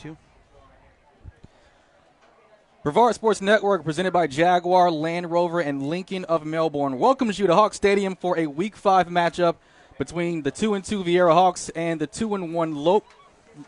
too. Brevard Sports Network, presented by Jaguar, Land Rover, and Lincoln of Melbourne, welcomes you to Hawk Stadium for a Week 5 matchup between the 2-2 Viera Hawks and the 2-1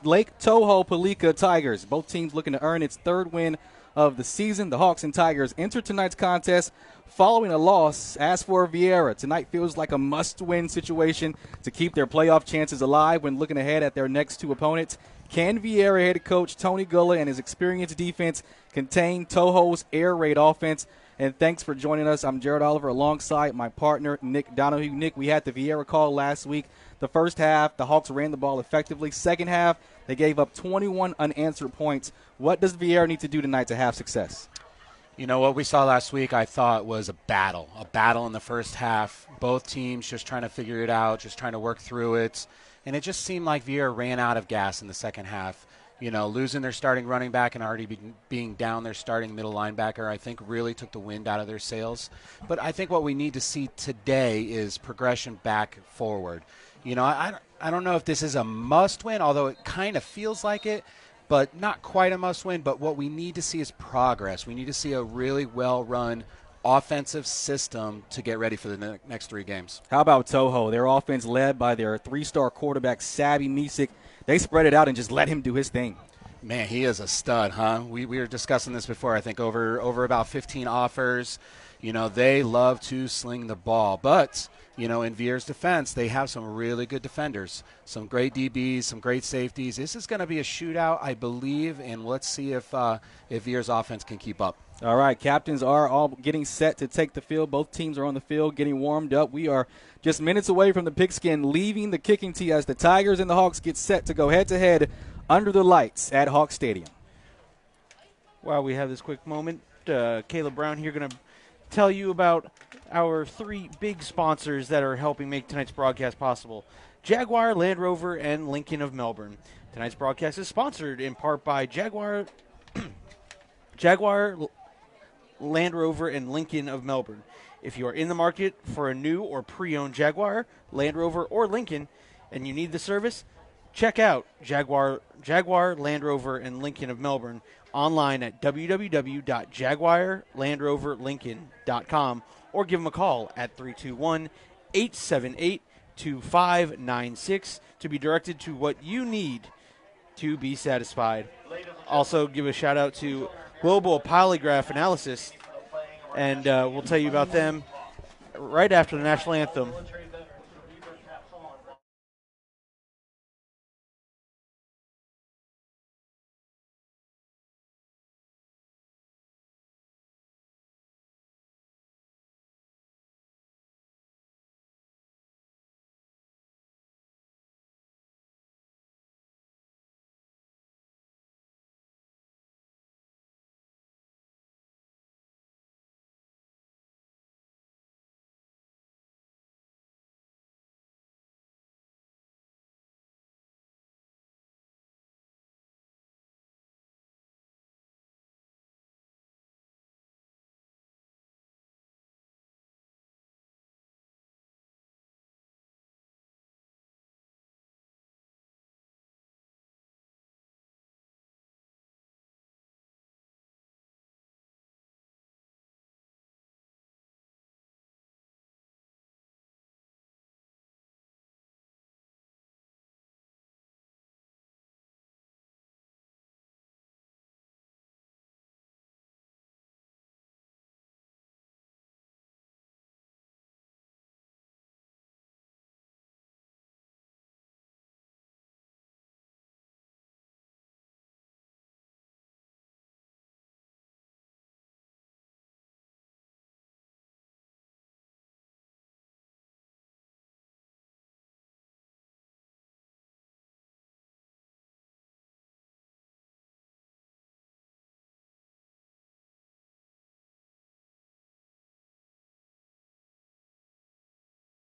Lake Tohopekaliga Tigers. Both teams looking to earn its third win of the season. The Hawks and Tigers enter tonight's contest following a loss. As for Viera, tonight feels like a must-win situation to keep their playoff chances alive when looking ahead at their next two opponents. Can Viera head coach Tony Gulla and his experienced defense contain Toho's air raid offense? And thanks for joining us. I'm Jared Oliver alongside my partner, Nick Donahue. Nick, we had the Viera call last week. The first half, the Hawks ran the ball effectively. Second half, they gave up 21 unanswered points. What does Viera need to do tonight to have success? You know, what we saw last week I thought was a battle in the first half. Both teams just trying to figure it out, just trying to work through it. And it just seemed like Viera ran out of gas in the second half. You know, losing their starting running back and already being down their starting middle linebacker, I think really took the wind out of their sails. But I think what we need to see today is progression back forward. You know, I don't know if this is a must-win, although it kind of feels like it, but not quite a must-win. But what we need to see is progress. We need to see a really well-run offensive system to get ready for the next 3 games. How about Toho? Their offense led by their 3-star quarterback, Sabby Misik. They spread it out and just let him do his thing. Man, he is a stud, huh? We were discussing this before, I think, over about 15 offers. You know, they love to sling the ball. But, you know, in Viera's defense, they have some really good defenders, some great DBs, some great safeties. This is going to be a shootout, I believe, and let's see if Viera's offense can keep up. All right, captains are all getting set to take the field. Both teams are on the field getting warmed up. We are just minutes away from the pigskin leaving the kicking tee as the Tigers and the Hawks get set to go head-to-head under the lights at Hawk Stadium. While we have this quick moment, Caleb Brown here going to tell you about our 3 big sponsors that are helping make tonight's broadcast possible. Jaguar, Land Rover, and Lincoln of Melbourne. Tonight's broadcast is sponsored in part by Jaguar, Land Rover, and Lincoln of Melbourne. If you are in the market for a new or pre-owned Jaguar, Land Rover, or Lincoln, and you need the service, check out Jaguar, Land Rover, and Lincoln of Melbourne online at www.jaguarlandroverlincoln.com or give them a call at 321-878-2596 to be directed to what you need to be satisfied. Also, give a shout-out to Global Polygraph Analysis, and we'll tell you about them right after the national anthem.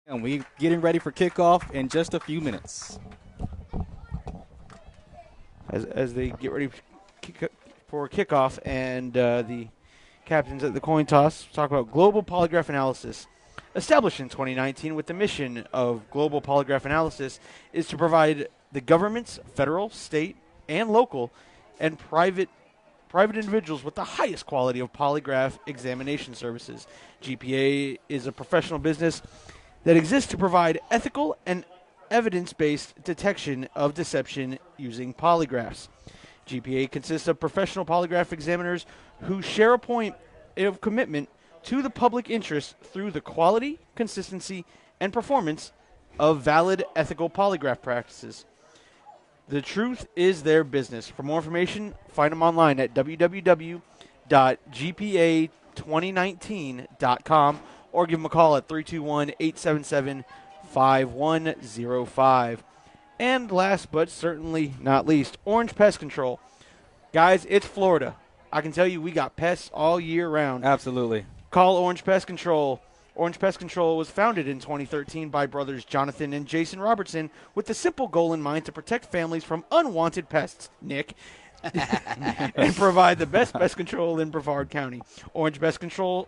And we're getting ready for kickoff in just a few minutes. As they get ready for kickoff and the captains at the coin toss, talk about Global Polygraph Analysis. Established in 2019 with the mission of Global Polygraph Analysis is to provide the governments, federal, state, and local, and private individuals with the highest quality of polygraph examination services. GPA is a professional business that exists to provide ethical and evidence-based detection of deception using polygraphs. GPA consists of professional polygraph examiners who share a point of commitment to the public interest through the quality, consistency, and performance of valid ethical polygraph practices. The truth is their business. For more information, find them online at www.gpa2019.com or give them a call at 321-877-5105. And last but certainly not least, Orange Pest Control. Guys, it's Florida. I can tell you we got pests all year round. Absolutely. Call Orange Pest Control. Orange Pest Control was founded in 2013 by brothers Jonathan and Jason Robertson with the simple goal in mind to protect families from unwanted pests, Nick, and provide the best pest control in Brevard County. Orange Pest Control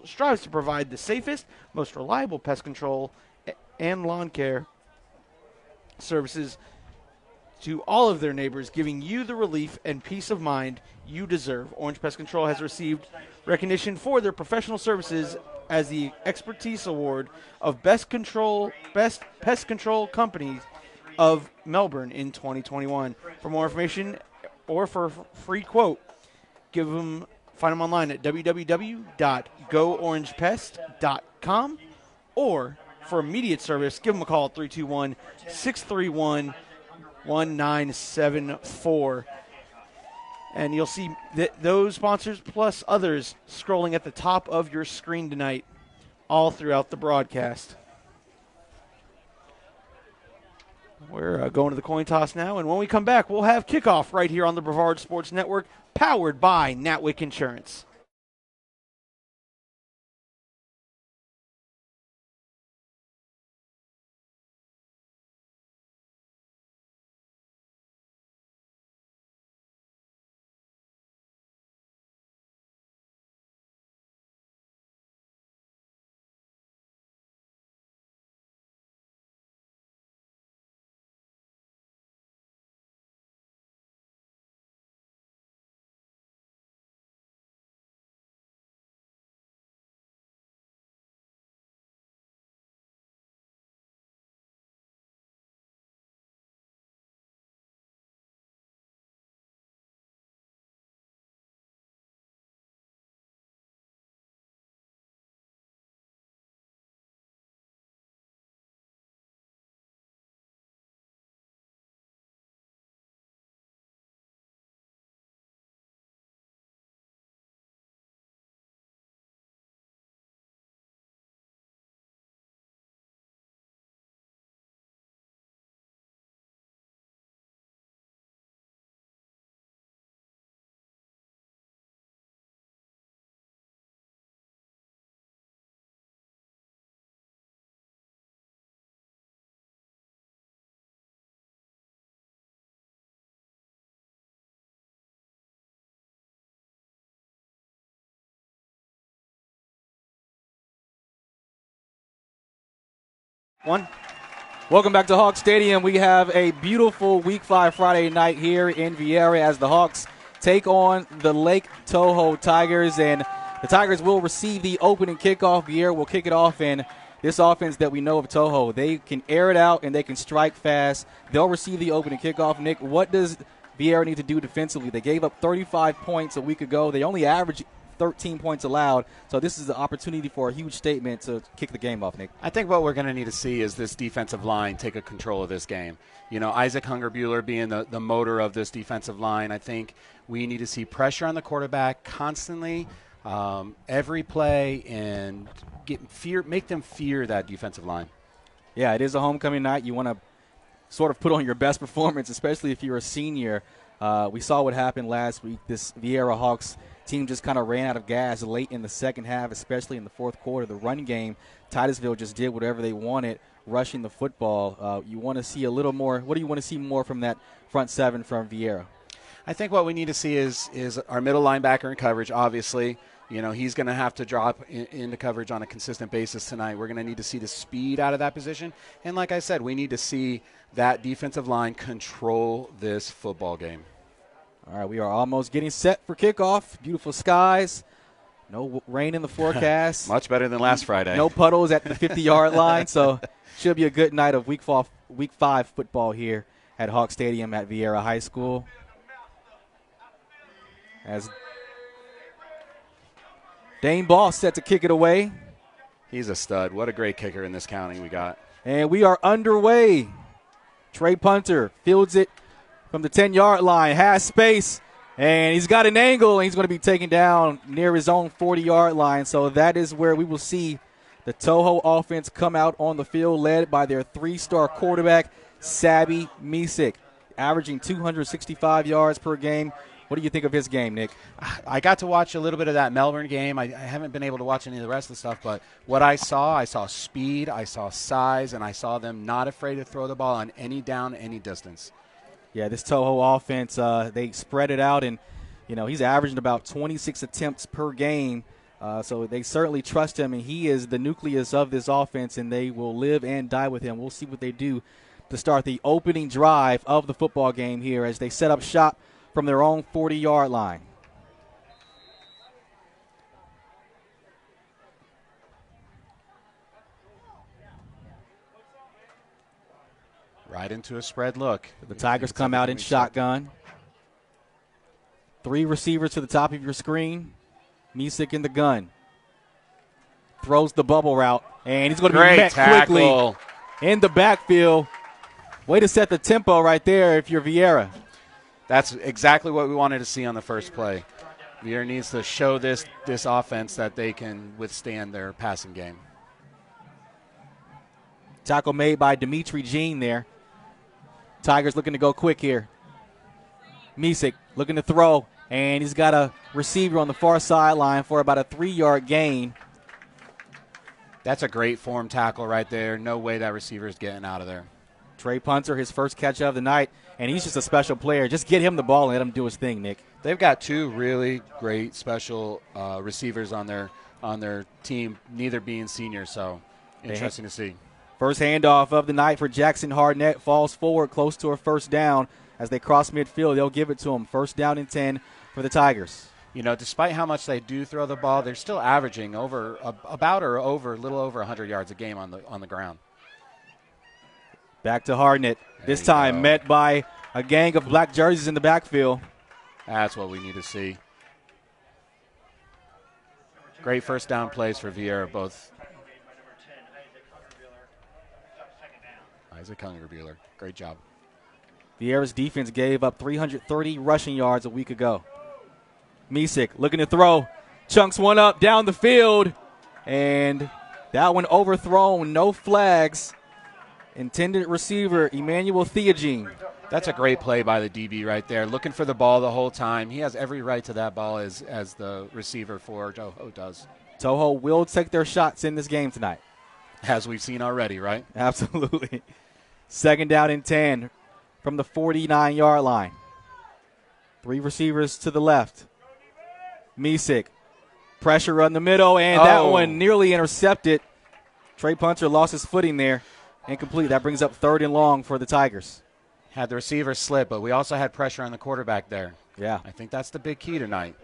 strives to provide the safest, most reliable pest control and lawn care services to all of their neighbors, giving you the relief and peace of mind you deserve. Orange Pest Control has received recognition for their professional services as the Expertise Award of Best Pest Control Companies of Melbourne in 2021. For more information or for a free quote, find them online at www.goorangepest.com, or for immediate service, give them a call at 321-631-1974. And you'll see those sponsors plus others scrolling at the top of your screen tonight, all throughout the broadcast. We're going to the coin toss now, and when we come back, we'll have kickoff right here on the Brevard Sports Network, powered by Natwick Insurance. Welcome back to Hawk Stadium. We have a beautiful Week 5 Friday night here in Viera as the Hawks take on the Lake Toho Tigers, and the Tigers will receive the opening kickoff. Viera will kick it off, and this offense that we know of Toho, they can air it out and they can strike fast. They'll receive the opening kickoff. Nick, what does Viera need to do defensively? They gave up 35 points a week ago. They only averaged 13 points allowed. So this is the opportunity for a huge statement to kick the game off, Nick. I think what we're going to need to see is this defensive line take a control of this game. You know, Isaac Hungerbuehler being the motor of this defensive line, I think we need to see pressure on the quarterback constantly, every play, and make them fear that defensive line. Yeah, it is a homecoming night. You want to sort of put on your best performance, especially if you're a senior. We saw what happened last week. This Viera Hawks team just kind of ran out of gas late in the second half, especially in the fourth quarter. The run game, Titusville just did whatever they wanted, rushing the football. You want to see a little more. What do you want to see more from that front seven from Viera? I think what we need to see is our middle linebacker in coverage, obviously. You know, he's going to have to drop into coverage on a consistent basis tonight. We're going to need to see the speed out of that position. And like I said, we need to see that defensive line control this football game. All right, we are almost getting set for kickoff. Beautiful skies. No rain in the forecast. Much better than last Friday. No puddles at the 50-yard line, so should be a good night of Week 5 football here at Hawk Stadium at Viera High School. As Dane Ball set to kick it away. He's a stud. What a great kicker in this county we got. And we are underway. Trey Punter fields it from the 10-yard line, has space, and he's got an angle, and he's going to be taken down near his own 40-yard line. So that is where we will see the Toho offense come out on the field, led by their 3-star quarterback, Sabby Misik, averaging 265 yards per game. What do you think of his game, Nick? I got to watch a little bit of that Melbourne game. I haven't been able to watch any of the rest of the stuff, but what I saw speed, I saw size, and I saw them not afraid to throw the ball on any down, any distance. Yeah, this Toho offense, they spread it out, and, he's averaging about 26 attempts per game. So they certainly trust him, and he is the nucleus of this offense, and they will live and die with him. We'll see what they do to start the opening drive of the football game here as they set up shop from their own 40-yard line. Right into a spread look. The Tigers come out in shotgun. 3 receivers to the top of your screen. Misik in the gun. Throws the bubble route, and he's going to be met quickly in the backfield. Way to set the tempo right there if you're Viera. That's exactly what we wanted to see on the first play. Viera needs to show this offense that they can withstand their passing game. Tackle made by Dimitri Jean there. Tigers looking to go quick here. Misik looking to throw, and he's got a receiver on the far sideline for about a 3-yard gain. That's a great form tackle right there. No way that receiver is getting out of there. Trey Punter, his first catch of the night, and he's just a special player. Just get him the ball and let him do his thing, Nick. They've got 2 really great special receivers on their team, neither being seniors, so interesting to see. First handoff of the night for Jackson Harnett. Falls forward close to a first down. As they cross midfield, they'll give it to him. First down and 10 for the Tigers. Despite how much they do throw the ball, they're still averaging a little over 100 yards a game on the ground. Back to Harnett. This time met by a gang of black jerseys in the backfield. That's what we need to see. Great first down plays for Viera, both. Isaac Hungerbuehler. Great job. Viera's defense gave up 330 rushing yards a week ago. Misik looking to throw. Chunks one up down the field. And that one overthrown. No flags. Intended receiver, Emmanuel Theogene. That's a great play by the DB right there. Looking for the ball the whole time. He has every right to that ball as the receiver for Toho does. Toho will take their shots in this game tonight. As we've seen already, right? Absolutely. Second down and 10 from the 49-yard line. 3 receivers to the left. Misik. Pressure on the middle, and that one nearly intercepted. Trey Punter lost his footing there. Incomplete. That brings up 3rd and long for the Tigers. Had the receiver slip, but we also had pressure on the quarterback there. Yeah. I think that's the big key tonight.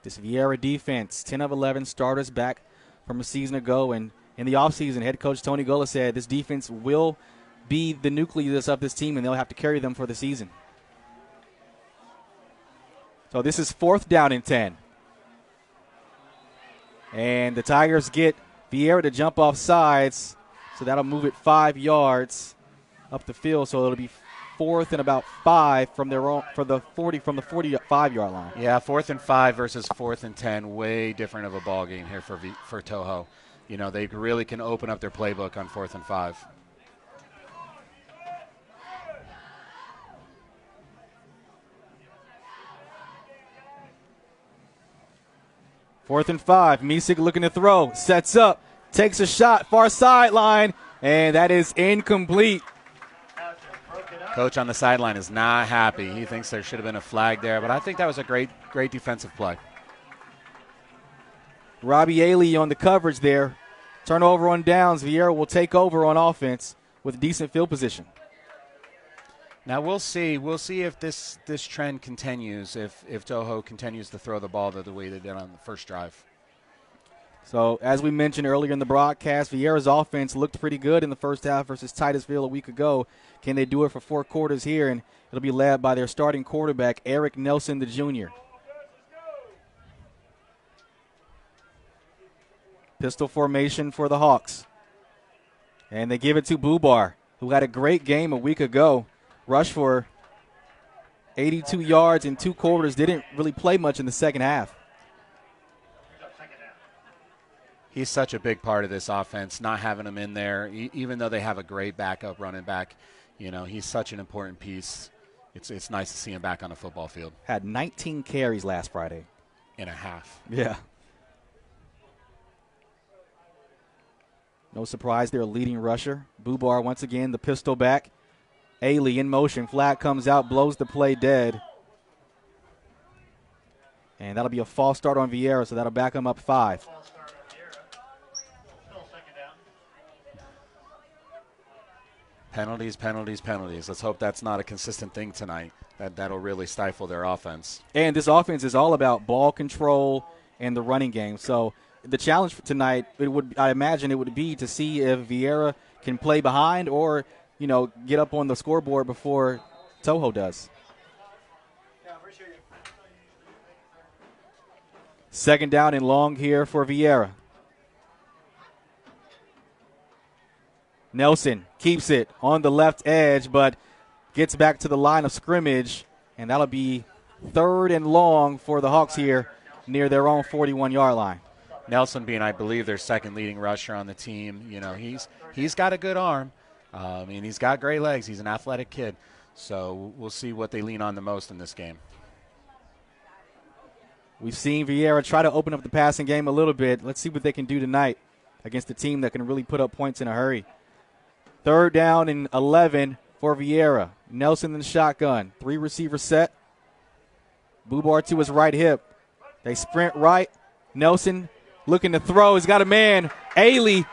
This Viera defense, 10 of 11 starters back from a season ago. And in the offseason, head coach Tony Gola said this defense will be the nucleus of this team, and they'll have to carry them for the season. So this is 4th down and 10. And the Tigers get Viera to jump off sides, so that'll move it 5 yards up the field. So it'll be 4th and about 5 from their own from the 45-yard line. Yeah, 4th and 5 versus 4th and 10, way different of a ball game here for Toho. They really can open up their playbook on 4th and 5. Fourth and 5. Misik looking to throw. Sets up. Takes a shot. Far sideline. And that is incomplete. Coach on the sideline is not happy. He thinks there should have been a flag there. But I think that was a great defensive play. Robbie Ailey on the coverage there. Turnover on downs. Viera will take over on offense with decent field position. Now we'll see. We'll see if this trend continues, if Toho continues to throw the ball the way they did on the first drive. So, as we mentioned earlier in the broadcast, Viera's offense looked pretty good in the first half versus Titusville a week ago. Can they do it for 4 quarters here? And it'll be led by their starting quarterback, Eric Nelson, the junior. Pistol formation for the Hawks. And they give it to Bubar, who had a great game a week ago. Rushed for 82 yards in 2 quarters. Didn't really play much in the second half. He's such a big part of this offense, not having him in there, even though they have a great backup running back. You know, he's such an important piece. It's nice to see him back on the football field. Had 19 carries last Friday. In a half. Yeah. No surprise, they're a leading rusher. Bubar once again, the pistol back. Ailey in motion. Flag comes out, blows the play dead. And that'll be a false start on Viera, so that'll back him up 5. Penalties, penalties, penalties. Let's hope that's not a consistent thing tonight. That'll really stifle their offense. And this offense is all about ball control and the running game. So the challenge for tonight, I imagine it would be to see if Viera can play behind or, you know, get up on the scoreboard before Toho does. Second down and long here for Viera. Nelson keeps it on the left edge, but gets back to the line of scrimmage, and that'll be 3rd and long for the Hawks here near their own 41-yard line. Nelson being, I believe, their second leading rusher on the team. You know, he's got a good arm. And he's got great legs. He's an athletic kid. So we'll see what they lean on the most in this game. We've seen Viera try to open up the passing game a little bit. Let's see what they can do tonight against a team that can really put up points in a hurry. 3rd down and 11 for Viera. Nelson in the shotgun. 3 receiver set. Bubar to his right hip. They sprint right. Nelson looking to throw. He's got a man. Ailey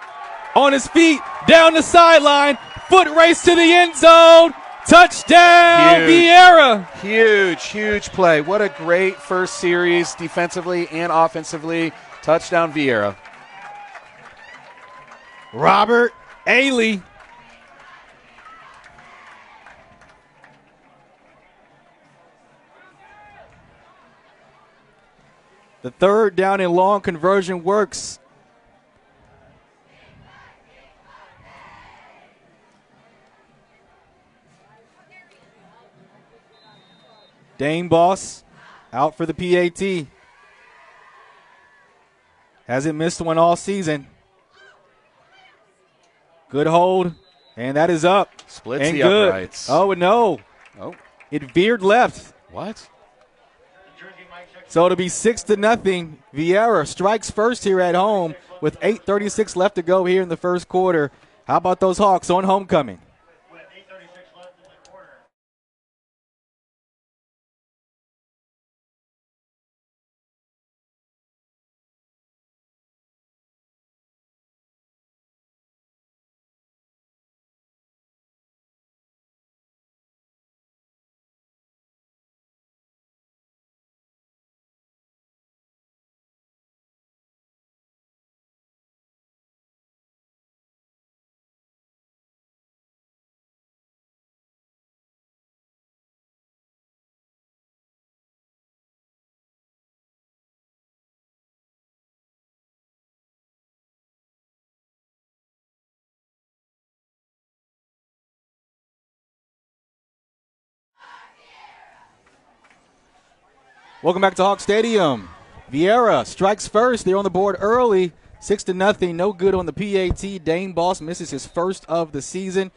on his feet. Down the sideline. Foot race to the end zone. Touchdown, Viera. Huge play. What a great first series defensively and offensively. Touchdown, Viera. Robert Ailey. The 3rd down and long conversion works. Dane Boss out for the PAT. Hasn't missed one all season. Good hold, and that is up. Splits and the good. uprights. Oh, no. Oh. It veered left. What? So it'll be 6-0. Viera strikes first here at home with 8:36 left to go here in the first quarter. How about those Hawks on homecoming? Welcome back to Hawk Stadium. Viera strikes first. They're on the board early. 6-0. No good on the PAT. Dane Boss misses his first of the season.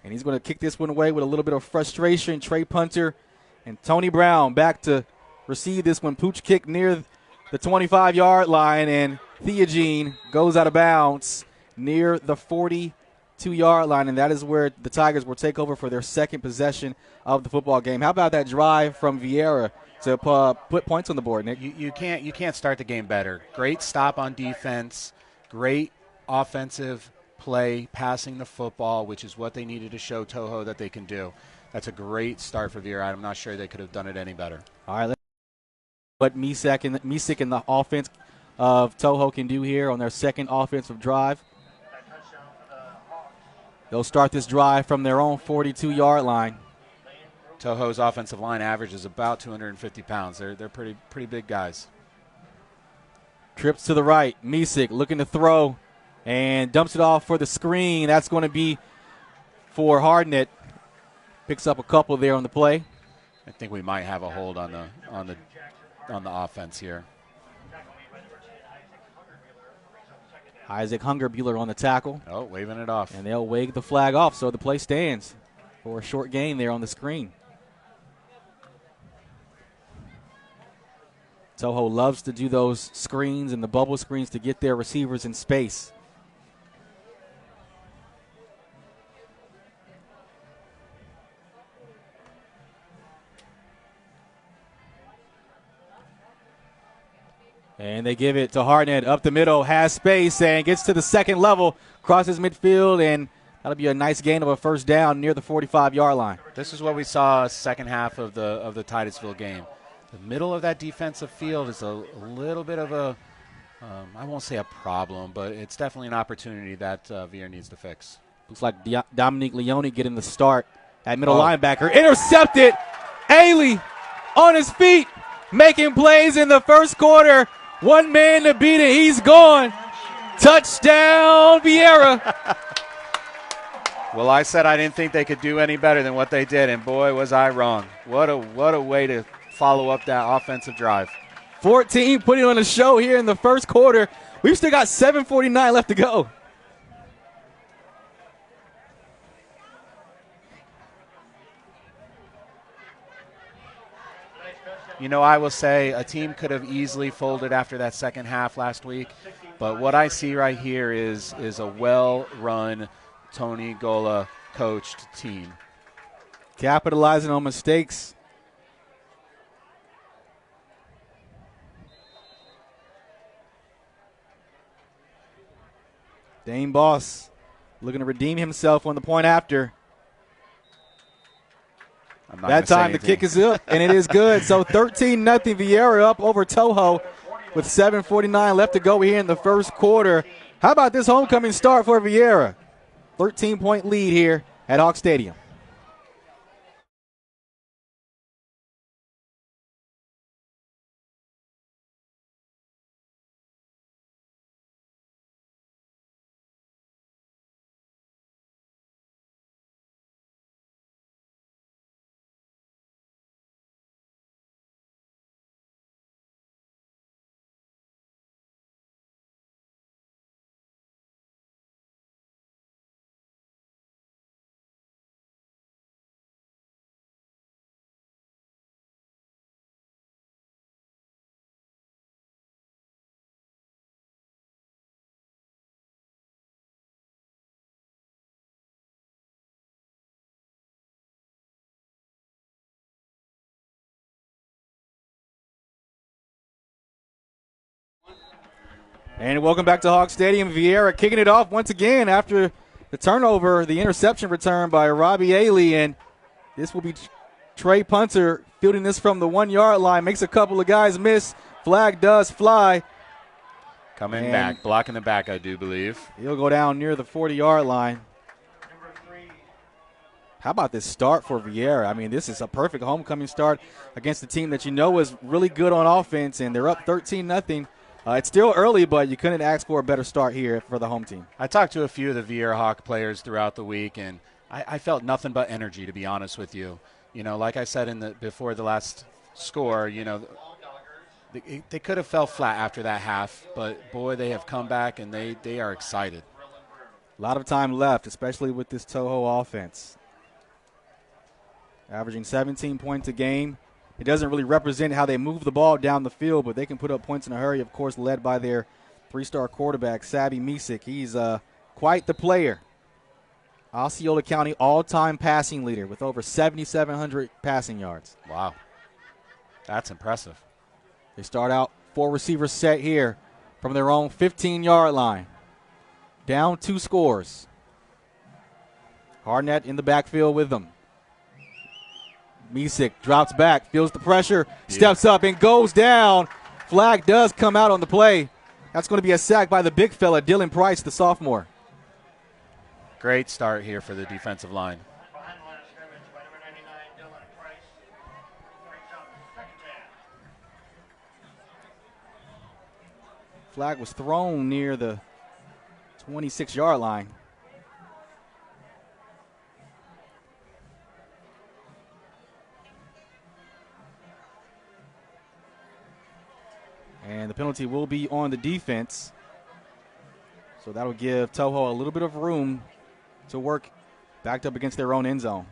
And he's going to kick this one away with a little bit of frustration. Trey Punter and Tony Brown back to receive this one. Pooch kick near the 25-yard line. And Theogene goes out of bounds near the 42-yard line. And that is where the Tigers will take over for their second possession of the football game. How about that drive from Viera to put points on the board, Nick? You can't start the game better. Great stop on defense. Great offensive play, passing the football, which is what they needed to show Toho that they can do. that's a great start for Viera. I'm not sure they could have done it any better. All right, let's see what Misek and the offense of Toho can do here on their second offensive drive. They'll start this drive from their own 42-yard line. Toho's offensive line average is about 250 pounds. They're pretty big guys. Trips to the right. Misek looking to throw and dumps it off for the screen. That's going to be for Hardnett. Picks up a couple there on the play. I think we might have a hold on the offense here. Isaac Hungerbuehler on the tackle. Oh, waving it off. And they'll wave the flag off, so the play stands for a short gain there on the screen. Toho loves to do those screens and the bubble screens to get their receivers in space. And they give it to Hardnett up the middle, has space, and gets to the second level, crosses midfield, and that'll be a nice gain of a first down near the 45-yard line. This is what we saw second half of the Titusville game. The middle of that defensive field is a little bit of a, I won't say a problem, but it's definitely an opportunity that Viera needs to fix. Looks like Dominique Leone getting the start at middle linebacker. Intercepted. Ailey on his feet, making plays in the first quarter. One man to beat it. He's gone. Touchdown, Viera. Well, I said I didn't think they could do any better than what they did, and boy, was I wrong. What a way to follow up that offensive drive. 14 putting on a show here in the first quarter. We've still got 7:49 left to go. You know, I will say a team could have easily folded after that second half last week, but what I see right here is a well-run Tony Gola coached team. Capitalizing on mistakes. Dane Boss looking to redeem himself on the point after. That time the kick is up, and it is good. So 13-0 Viera up over Toho with 7:49 left to go here in the first quarter. How about this homecoming start for Viera? 13-point lead here at Hawk Stadium. And welcome back to Hawk Stadium. Viera kicking it off once again after the turnover, the interception return by Robbie Ailey. And this will be Trey Punter fielding this from the 1-yard line. Makes a couple of guys miss. Flag does fly. Coming back, blocking the back, I do believe. He'll go down near the 40-yard line. How about this start for Viera? I mean, this is a perfect homecoming start against a team that you know is really good on offense, and they're up 13-0. It's still early, but you couldn't ask for a better start here for the home team. I talked to a few of the Viera Hawk players throughout the week, and I felt nothing but energy, to be honest with you. You know, like I said before the last score, you know, they could have fell flat after that half, but, boy, they have come back, and they are excited. A lot of time left, especially with this Toho offense. Averaging 17 points a game. It doesn't really represent how they move the ball down the field, but they can put up points in a hurry, of course, led by their 3-star quarterback, Sabby Misek. He's quite the player. Osceola County all-time passing leader with over 7,700 passing yards. Wow. That's impressive. They start out 4 receivers set here from their own 15-yard line. Down 2 scores. Hardnett in the backfield with them. Misick drops back, feels the pressure, steps up and goes down. Flag does come out on the play. That's going to be a sack by the big fella, Dylan Price, the sophomore. Great start here for the defensive line. Flag was thrown near the 26-yard line. And the penalty will be on the defense. So that'll give Toho a little bit of room to work backed up against their own end zone.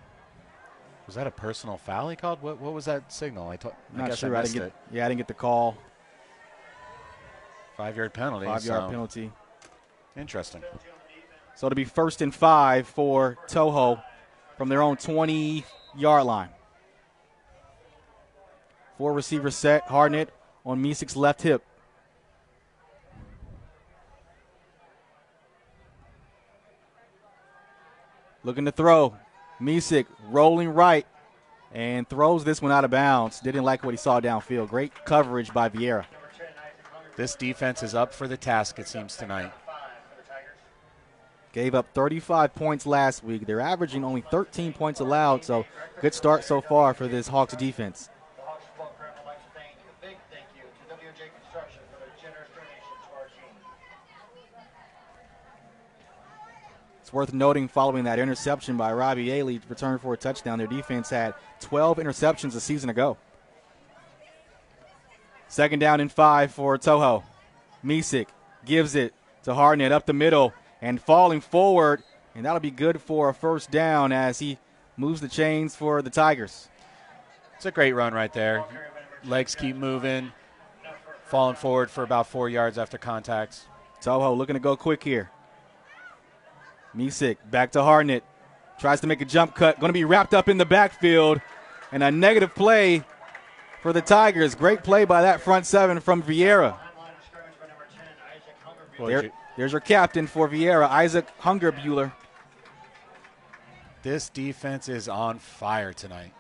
Was that a personal foul he called? What was that signal? I Not guess sure. I missed it. I didn't get the call. 5-yard penalty. 5-yard penalty. Interesting. So it'll be 1st and 5 for Toho from their own 20-yard line. 4 receivers set. Hardnett on Misick's left hip. Looking to throw. Misick rolling right and throws this one out of bounds. Didn't like what he saw downfield. Great coverage by Viera. This defense is up for the task, it seems, tonight. Gave up 35 points last week. They're averaging only 13 points allowed, so good start so far for this Hawks defense. It's worth noting, following that interception by Robbie Ailey, returned for a touchdown, their defense had 12 interceptions a season ago. 2nd down and 5 for Toho. Misick gives it to Hardnett up the middle and falling forward, and that'll be good for a 1st down as he moves the chains for the Tigers. It's a great run right there. Legs keep moving, falling forward for about 4 yards after contact. Toho looking to go quick here. Misick back to Hardnett. Tries to make a jump cut. Going to be wrapped up in the backfield. And a negative play for the Great play by that front 7 from Viera. There's your captain for Viera, Isaac Hungerbuehler. This defense is on fire tonight.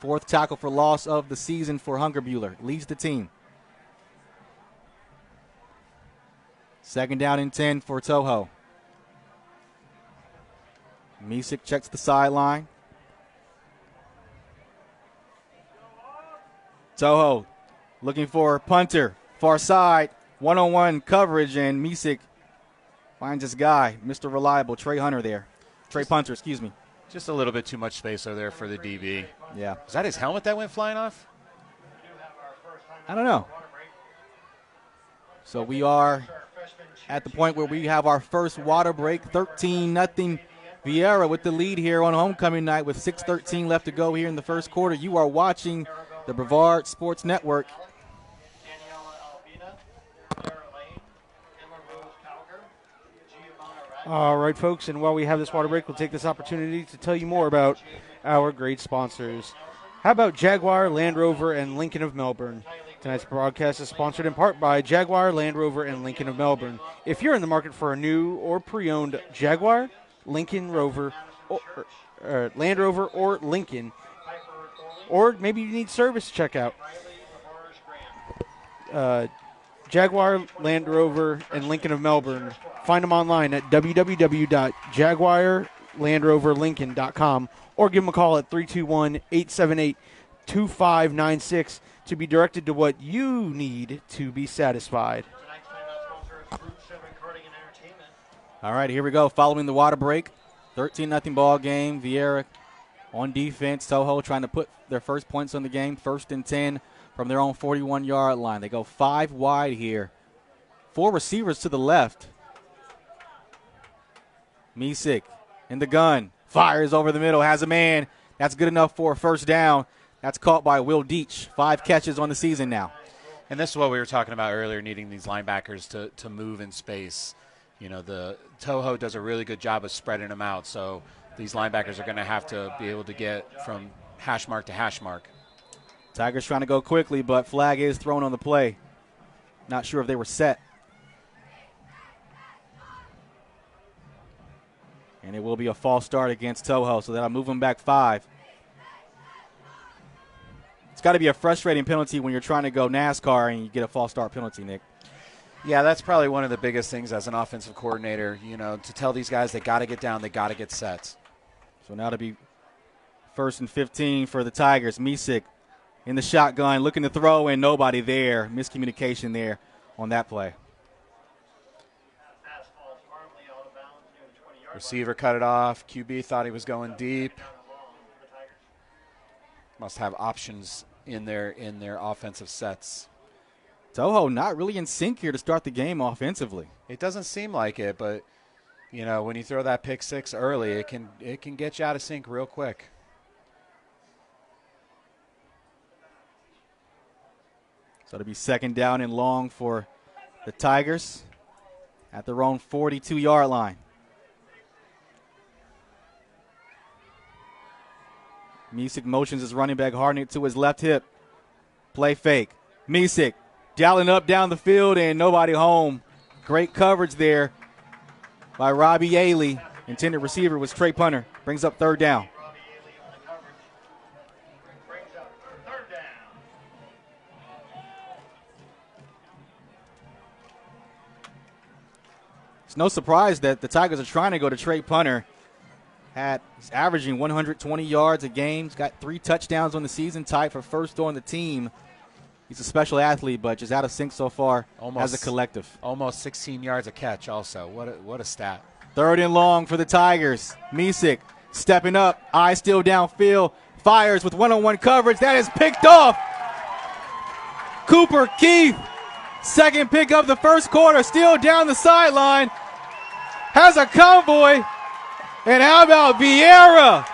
4th tackle for loss of the season for Hungerbuehler. Leads the team. 2nd down and 10 for Toho. Misick checks the sideline. Toho looking for punter. Far side. One-on-one coverage, and Misick finds his guy, Mr. Reliable, Trey Punter, excuse me. Just a little bit too much space over there for the DB. Yeah. Is that his helmet that went flying off? I don't know. So we are at the point where we have our first water break. 13-0 Viera with the lead here on homecoming night with 6:13 left to go here in the first quarter. You are watching the Brevard Sports Network. All right, folks, and while we have this water break, we'll take this opportunity to tell you more about our great sponsors. How about Jaguar, Land Rover, and Lincoln of Melbourne? Tonight's broadcast is sponsored in part by Jaguar, Land Rover, and Lincoln of Melbourne. If you're in the market for a new or pre-owned Jaguar, Lincoln Rover, or Land Rover, or Lincoln, or maybe you need service checkout, Jaguar, Land Rover, and Lincoln of Melbourne. Find them online at www.jaguarlandroverlincoln.com or give them a call at 321-878-2596 to be directed to what you need to be satisfied. All right, here we go. Following the water break, 13-0 ball game. Viera on defense. Toho trying to put their first points on the game. 1st and 10 from their own 41-yard line. They go 5 wide here. 4 receivers to the left. Misick in the gun. Fires over the middle. Has a man. That's good enough for a 1st down. That's caught by Will Deach. 5 catches on the season now. And this is what we were talking about earlier, needing these linebackers to move in space. You know, the Toho does a really good job of spreading them out, so these linebackers are going to have to be able to get from hash mark to hash mark. Tigers trying to go quickly, but flag is thrown on the play. Not sure if they were set. And it will be a false start against Toho, so that'll move them back 5. got to be a frustrating penalty when you're trying to go NASCAR and you get a false start penalty, Nick. Yeah, that's probably one of the biggest things as an offensive coordinator, to tell these guys they got to get down, they got to get sets. So now to be 1st and 15 for the Tigers. Misik in the shotgun, looking to throw, and nobody there. Miscommunication there on that play. Receiver cut it off. QB thought he was going deep. Must have options in their offensive sets. Toho not really in sync here to start the game offensively. It doesn't seem like it, but when you throw that pick six early, it can get you out of sync real quick. So it'll be 2nd down and long for the Tigers at their own 42-yard line. Misik motions his running back Hartnett to his left hip. Play fake. Misik dialing up down the field and nobody home. Great coverage there by Robbie Ailey. Intended receiver was Trey Punter. Brings up 3rd down. It's no surprise that the Tigers are trying to go to Trey Punter. He's averaging 120 yards a game. He's got 3 touchdowns on the season, tied for first on the team. He's a special athlete, but just out of sync so far as a collective. Almost 16 yards a catch also. What a stat. 3rd and long for the Tigers. Misik stepping up, eye still downfield, fires with one-on-one coverage. That is picked off. Cooper Keith, 2nd pick of the first quarter, still down the sideline. Has a convoy. And how about Viera?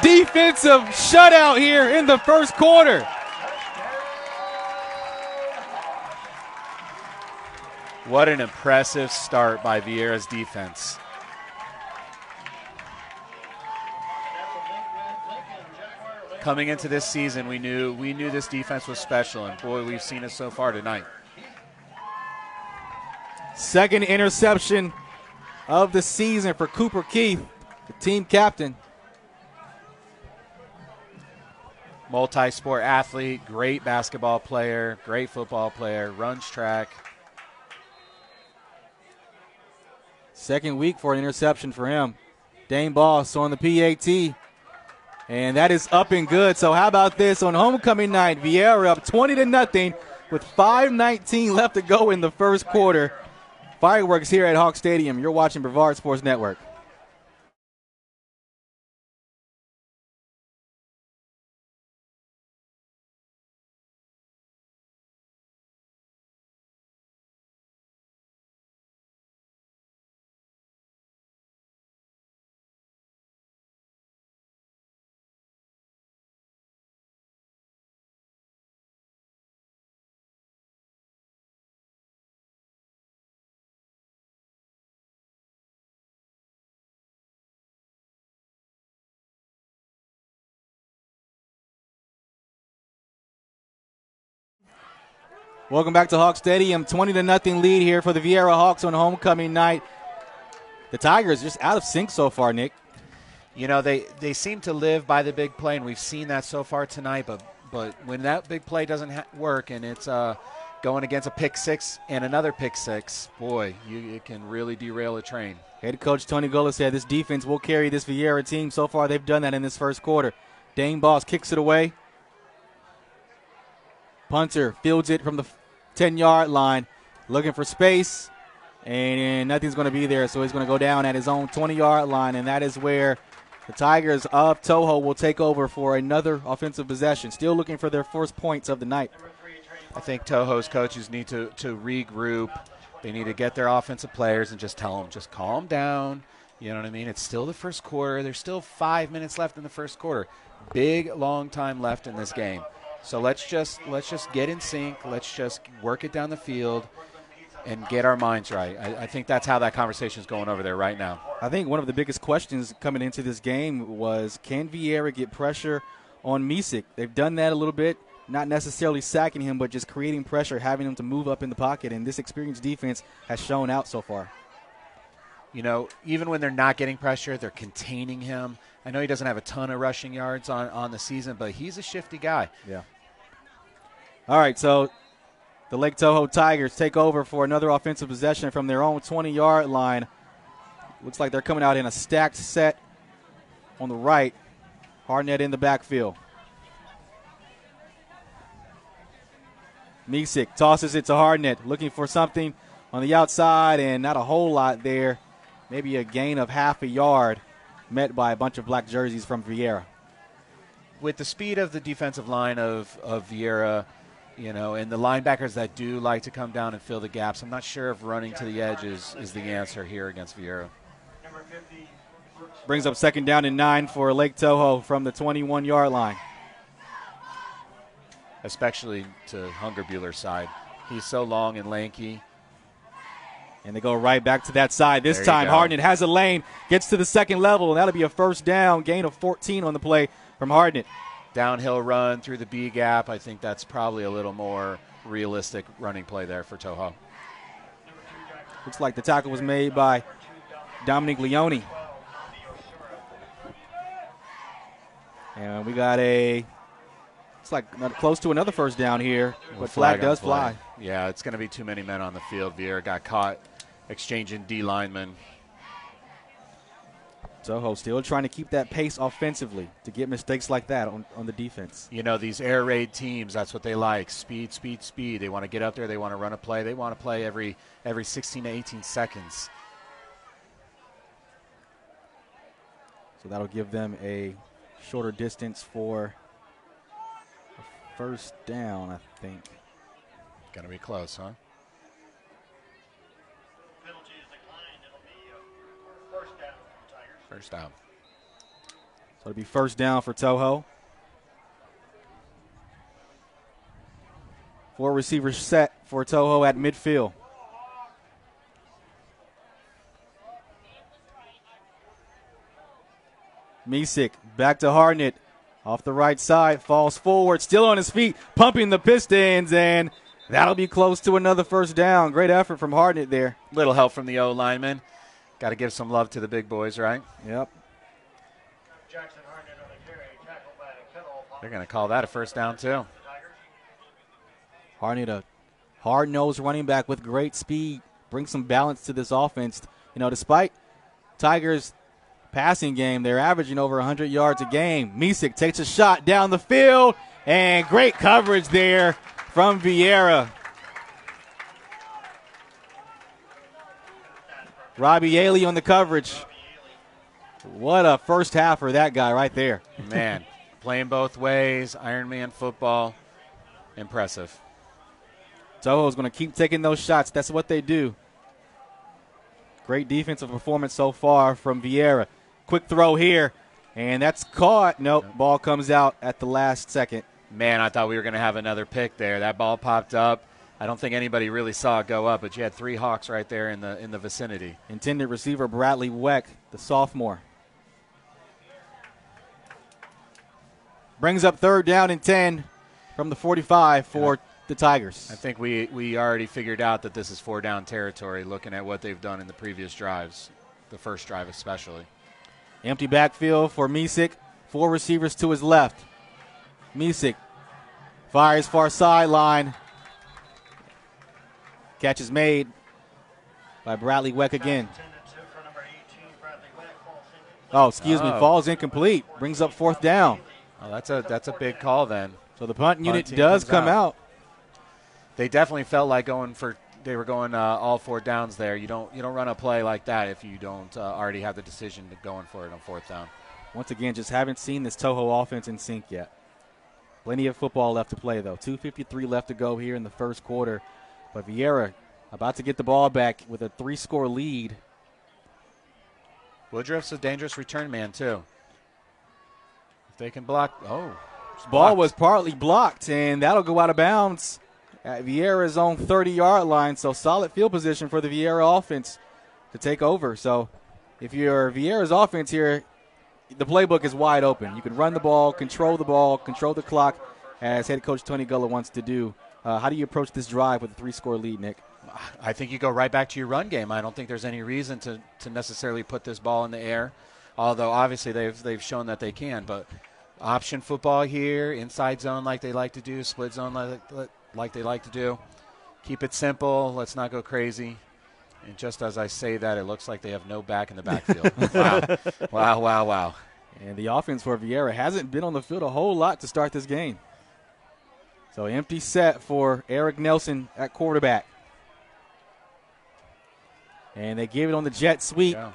Defensive shutout here in the first quarter. What an impressive start by Viera's defense. Coming into this season, we knew this defense was special, and boy, we've seen it so far tonight. 2nd interception of the season for Cooper Keith, the team captain. Multi-sport athlete, great basketball player, great football player, runs track. 2nd week for an interception for him. Dane Boss on the PAT. And that is up and good. So how about this on homecoming night? Viera up 20-0 with 5:19 left to go in the first quarter. Fireworks here at Hawk Stadium. You're watching Brevard Sports Network. Welcome back to Hawk Stadium. 20-0 lead here for the Viera Hawks on homecoming night. The Tigers just out of sync so far, Nick. They seem to live by the big play, and we've seen that so far tonight. But when that big play doesn't work and it's going against a pick six and another pick six, boy, it can really derail a train. Head coach Tony Gullis said this defense will carry this Viera team. So far they've done that in this first quarter. Dane Boss kicks it away. Punter fields it from the 10-yard line, looking for space, and nothing's going to be there, so he's going to go down at his own 20-yard line, and that is where the Tigers of Toho will take over for another offensive possession, still looking for their first points of the night. I think Toho's coaches need to regroup. They need to get their offensive players and just tell them, just calm down. You know what I mean? It's still the first quarter. There's still 5 minutes left in the first quarter. Big, long time left in this game. So let's just get in sync. Let's just work it down the field and get our minds right. I think that's how that conversation is going over there right now. I think one of the biggest questions coming into this game was, can Viera get pressure on Misik? They've done that a little bit, not necessarily sacking him, but just creating pressure, having him to move up in the pocket, and this experienced defense has shown out so far. Even when they're not getting pressure, they're containing him. I know he doesn't have a ton of rushing yards on the season, but he's a shifty guy. Yeah. All right, so the Lake Toho Tigers take over for another offensive possession from their own 20-yard line. Looks like they're coming out in a stacked set on the right. Hardnett in the backfield. Misick tosses it to Hardnett, looking for something on the outside, and not a whole lot there. Maybe a gain of half a yard, met by a bunch of black jerseys from Viera. With the speed of the defensive line of Viera, and the linebackers that do like to come down and fill the gaps, I'm not sure if running to the edge is the answer here against Viera. Brings up 2nd down and 9 for Lake Toho from the 21-yard line. Especially to Hungerbuehler's side. He's so long and lanky. And they go right back to that side. This There you time, go. Hardnett has a lane, gets to the second level, and that'll be a 1st down, gain of 14 on the play from Hardnett. Downhill run through the B gap. I think that's probably a little more realistic running play there for Toho. Looks like the tackle was made by Dominic Leone. And we got it's like not close to another 1st down here, but flag does fly. Yeah, it's going to be too many men on the field. Viera got caught exchanging D linemen. Toho still trying to keep that pace offensively to get mistakes like that on the defense. These air raid teams, that's what they like. Speed, speed, speed. They want to get up there. They want to run a play. They want to play every 16 to 18 seconds. So that'll give them a shorter distance for a 1st down, I think. Going to be close, huh? Penalty is declined. It'll be 1st down for the Tigers. First down. So it'll be 1st down for Toho. 4 receivers set for Toho at midfield. Misick back to Hardnett. Off the right side, falls forward, still on his feet, pumping the Pistons, and that'll be close to another 1st down. Great effort from Hardnett there. Little help from the O lineman. Got to give some love to the big boys, right? Yep. Jackson Hardnett on the carry, tackled by Kettle. They're going to call that a 1st down, too. Hardnett, a hard-nosed running back with great speed, brings some balance to this offense. Despite Tigers' passing game, they're averaging over 100 yards a game. Misick takes a shot down the field, and great coverage there from Viera. Robbie Yaley on the coverage. What a 1st half for that guy right there. Man, playing both ways, Ironman football, impressive. Toho's going to keep taking those shots. That's what they do. Great defensive performance so far from Viera. Quick throw here, and that's caught. Nope, ball comes out at the last second. Man, I thought we were going to have another pick there. That ball popped up. I don't think anybody really saw it go up, but you had 3 Hawks right there in the vicinity. Intended receiver Bradley Weck, the sophomore. Brings up 3rd down and 10 from the 45 for the Tigers. I think we already figured out that this is 4-down territory, looking at what they've done in the previous drives, the 1st drive especially. Empty backfield for Misick. 4 receivers to his left. Misick fires far sideline. Catch is made by Bradley Weck again. Oh, excuse me. Falls incomplete. Brings up 4th down. Oh, that's a big call then. So the punt unit does come out. They definitely felt like they were going all 4 downs there. You don't run a play like that if you don't already have the decision to going for it on 4th down. Once again, just haven't seen this Toho offense in sync yet. Plenty of football left to play, though. 2:53 left to go here in the 1st quarter. But Viera about to get the ball back with a 3-score lead. Woodruff's a dangerous return man, too. If they can block. Ball was partly blocked, and that'll go out of bounds at Viera's own 30-yard line. So solid field position for the Viera offense to take over. So if you're Viera's offense here, the playbook is wide open. You can run the ball, control the clock, as head coach Tony Gulla wants to do. How do you approach this drive with a 3-score lead, Nick? I think you go right back to your run game. I don't think there's any reason to necessarily put this ball in the air, although obviously they've shown that they can. But option football here, inside zone like they like to do, split zone like they like to do. Keep it simple. Let's not go crazy. And just as I say that, it looks like they have no back in the backfield. Wow. And the offense for Viera hasn't been on the field a whole lot to start this game. So empty set for Eric Nelson at quarterback. And they give it on the jet sweep. Yeah.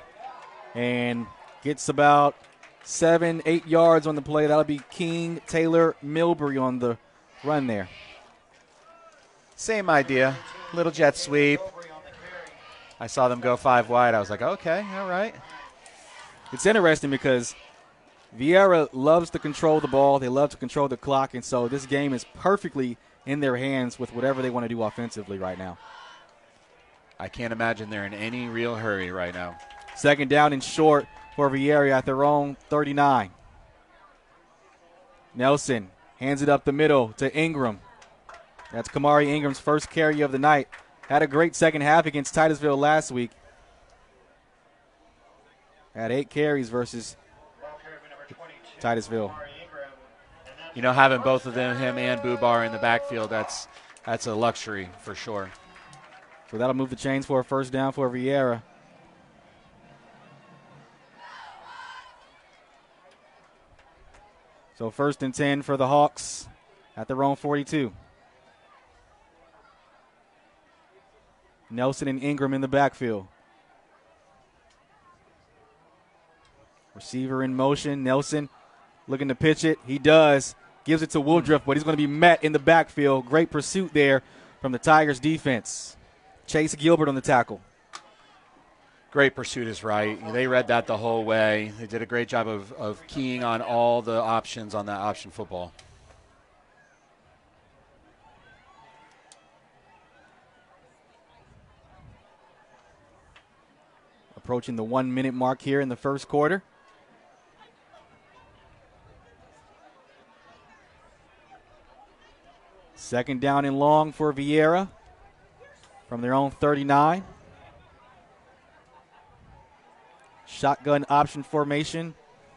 And gets about 7-8 yards on the play. That'll be King, Taylor, Milbury on the run there. Same idea. Little jet sweep. I saw them go 5 wide. I was like, okay, all right. It's interesting because Viera loves to control the ball. They love to control the clock. And so this game is perfectly in their hands with whatever they want to do offensively right now. I can't imagine they're in any real hurry right now. Second down and short for Viera at their own 39. Nelson hands it up the middle to Ingram. That's Kamari Ingram's first carry of the night. Had a great second half against Titusville last week. Had 8 carries versus Titusville. You know, having both of them, him and Bubar in the backfield, that's a luxury for sure. So that'll move the chains for a first down for Viera. So 1st and 10 for the Hawks at their own 42. Nelson and Ingram in the backfield. Receiver in motion. Nelson looking to pitch it. He does. Gives it to Woodruff, but he's going to be met in the backfield. Great pursuit there from the Tigers defense. Chase Gilbert on the tackle. Great pursuit is right. They read that the whole way. They did a great job of keying on all the options on that option football. Approaching the 1-minute mark here in the first quarter. Second down and long for Viera from their own 39. Shotgun option formation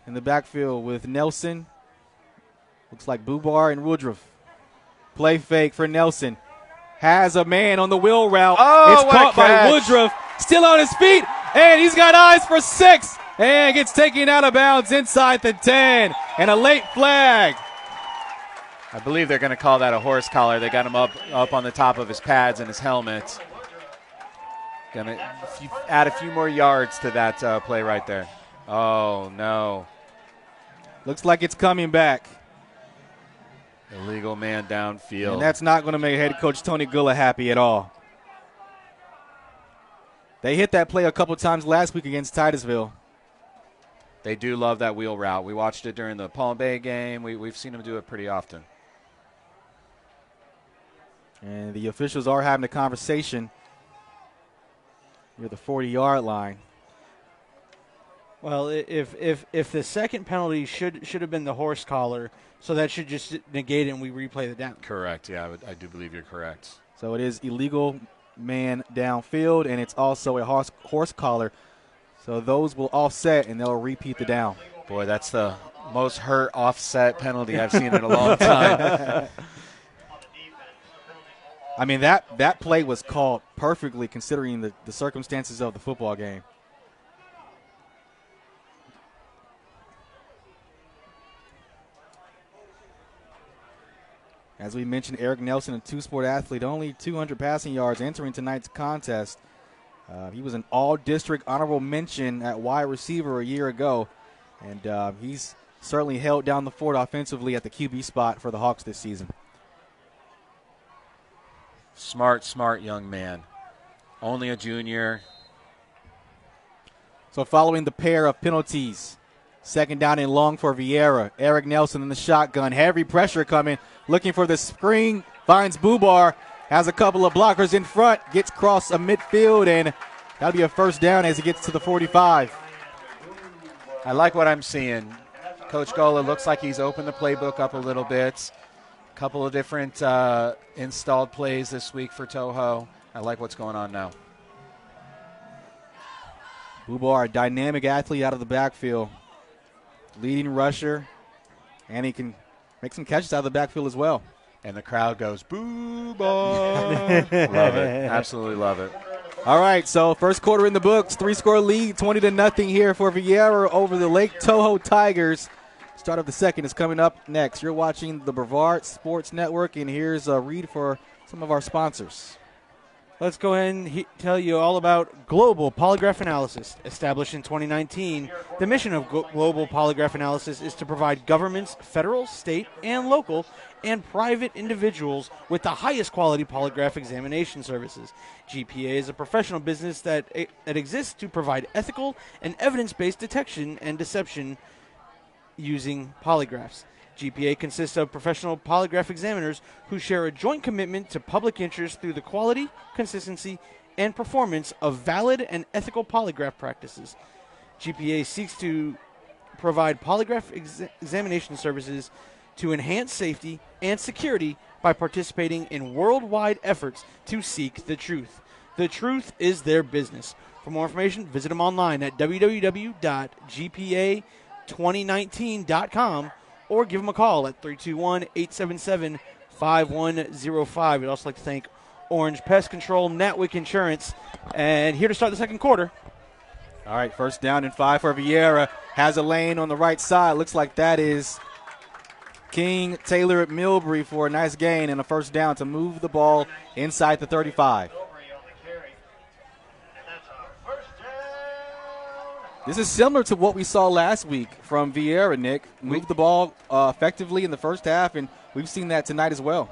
in the backfield with Nelson. Looks like Bubar and Woodruff. Play fake for Nelson. Has a man on the wheel route. It's caught by Woodruff. Still on his feet. And he's got eyes for 6. And gets taken out of bounds inside the 10. And a late flag. I believe they're going to call that a horse collar. They got him up on the top of his pads and his helmet. Going to add a few more yards to that play right there. Oh, no. Looks like it's coming back. Illegal man downfield. And that's not going to make head coach Tony Gulla happy at all. They hit that play a couple times last week against Titusville. They do love that wheel route. We watched it during the Palm Bay game. We've seen them do it pretty often. And the officials are having a conversation near the 40-yard line. Well, if the second penalty should have been the horse collar, so that should just negate it and we replay the down. Correct. Yeah, I do believe you're correct. So it is illegal man downfield, and it's also a horse collar. So those will offset, and they'll repeat the down. Boy, that's the most hurt offset penalty I've seen in a long time. I mean, that play was called perfectly considering the circumstances of the football game. As we mentioned, Eric Nelson, a two-sport athlete, only 200 passing yards entering tonight's contest. He was an all-district honorable mention at wide receiver a year ago, and he's certainly held down the fort offensively at the QB spot for the Hawks this season. Smart young man. Only a junior. So following the pair of penalties, second down and long for Viera. Eric Nelson in the shotgun. Heavy pressure coming. Looking for the screen. Finds Bubar. Has a couple of blockers in front. Gets across a midfield, and that'll be a first down as he gets to the 45. I like what I'm seeing. Coach Gola looks like he's opened the playbook up a little bit. A couple of different installed plays this week for Toho. I like what's going on now. Bubar, a dynamic athlete out of the backfield. Leading rusher, and he can make some catches out of the backfield as well. and the crowd goes, boo, ball. Love it. Absolutely love it. All right, so first quarter in the books, 3-score lead, 20-0 here for Viera over the Lake Toho Tigers. Start of the second is coming up next. You're watching the Brevard Sports Network, and here's a read for some of our sponsors. Let's go ahead and tell you all about Global Polygraph Analysis. Established in 2019, the mission of Global Polygraph Analysis is to provide governments, federal, state, and local, and private individuals with the highest quality polygraph examination services. GPA is a professional business that exists to provide ethical and evidence-based detection and deception using polygraphs. GPA consists of professional polygraph examiners who share a joint commitment to public interest through the quality, consistency, and performance of valid and ethical polygraph practices. GPA seeks to provide polygraph examination services to enhance safety and security by participating in worldwide efforts to seek the truth. The truth is their business. For more information, visit them online at www.gpa2019.com or give them a call at 321-877-5105. We'd also like to thank Orange Pest Control, Natwick Insurance. And here to start the second quarter. All right, first down and 5 for Viera. Has a lane on the right side. Looks like that is King Taylor at Milbury for a nice gain and a first down to move the ball inside the 35. This is similar to what we saw last week from Viera, Nick. Moved the ball effectively in the first half, and we've seen that tonight as well.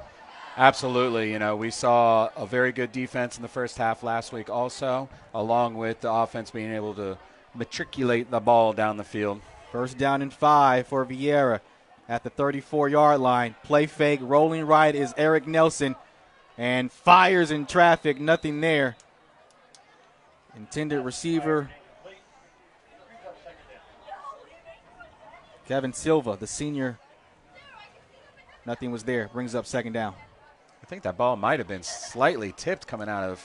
Absolutely. You know, we saw a very good defense in the first half last week also, along with the offense being able to matriculate the ball down the field. First down and 5 for Viera at the 34-yard line. Play fake, rolling right is Eric Nelson, and fires in traffic, nothing there. Intended receiver Kevin Silva, the senior, nothing was there. Brings up second down. I think that ball might have been slightly tipped coming out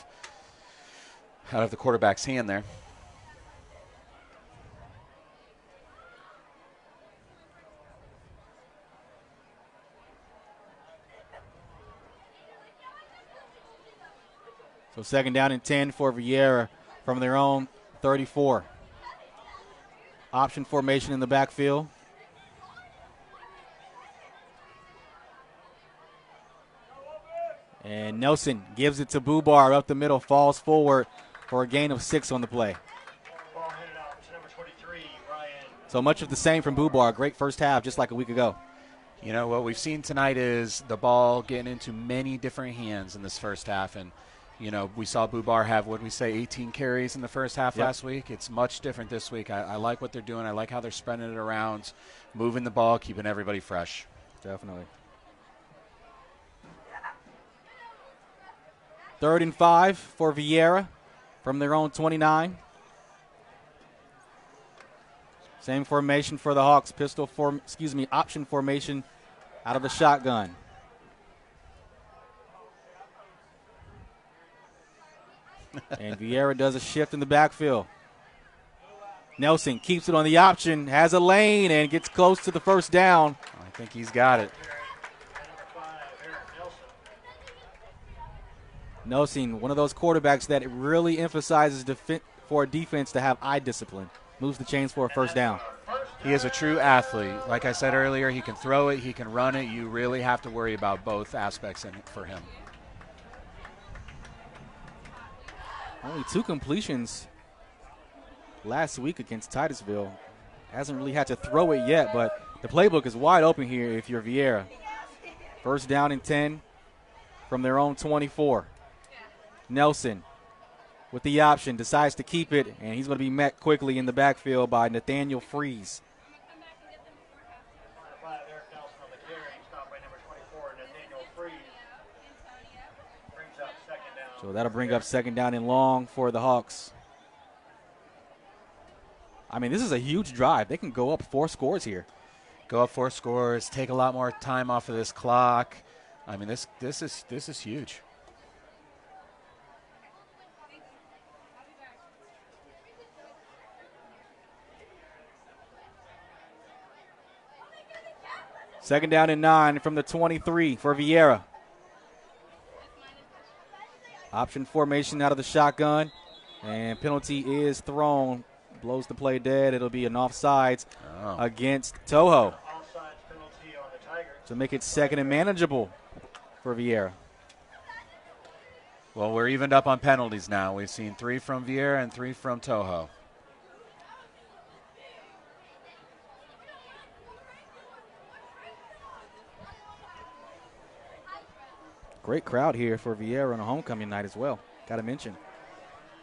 of the quarterback's hand there. So second down and 10 for Viera from their own 34. Option formation in the backfield. And Nelson gives it to Bubar up the middle, falls forward for a gain of 6 on the play. Ball headed out to number 23, Ryan. So much of the same from Bubar. Great first half, just like a week ago. You know, what we've seen tonight is the ball getting into many different hands in this first half. And, you know, we saw Bubar have, 18 carries in the first half last week. It's much different this week. I like what they're doing. I like how they're spreading it around, moving the ball, keeping everybody fresh. Definitely. 3rd and 5 for Viera from their own 29. Same formation for the Hawks. Option formation out of the shotgun. And Viera does a shift in the backfield. Nelson keeps it on the option, has a lane, and gets close to the first down. I think he's got it. Nelson, one of those quarterbacks that really emphasizes for a defense to have eye discipline. Moves the chains for a first down. He is a true athlete. Like I said earlier, he can throw it, he can run it. You really have to worry about both aspects in it for him. Only 2 completions last week against Titusville. Hasn't really had to throw it yet, but the playbook is wide open here if you're Viera. First down and 10 from their own 24. Nelson with the option decides to keep it, and he's going to be met quickly in the backfield by Nathaniel Freeze. So that'll bring up second down and long for the Hawks. I mean, this is a huge drive. They can go up 4 scores here. Go up 4 scores, take a lot more time off of this clock. I mean, this is huge. Second down and 9 from the 23 for Viera. Option formation out of the shotgun, and penalty is thrown. Blows the play dead. It'll be an offsides against Toho. Offsides penalty on the Tigers. To make it second and manageable for Viera. Well, we're evened up on penalties now. We've seen 3 from Viera and 3 from Toho. Great crowd here for Viera on a homecoming night as well. Got to mention.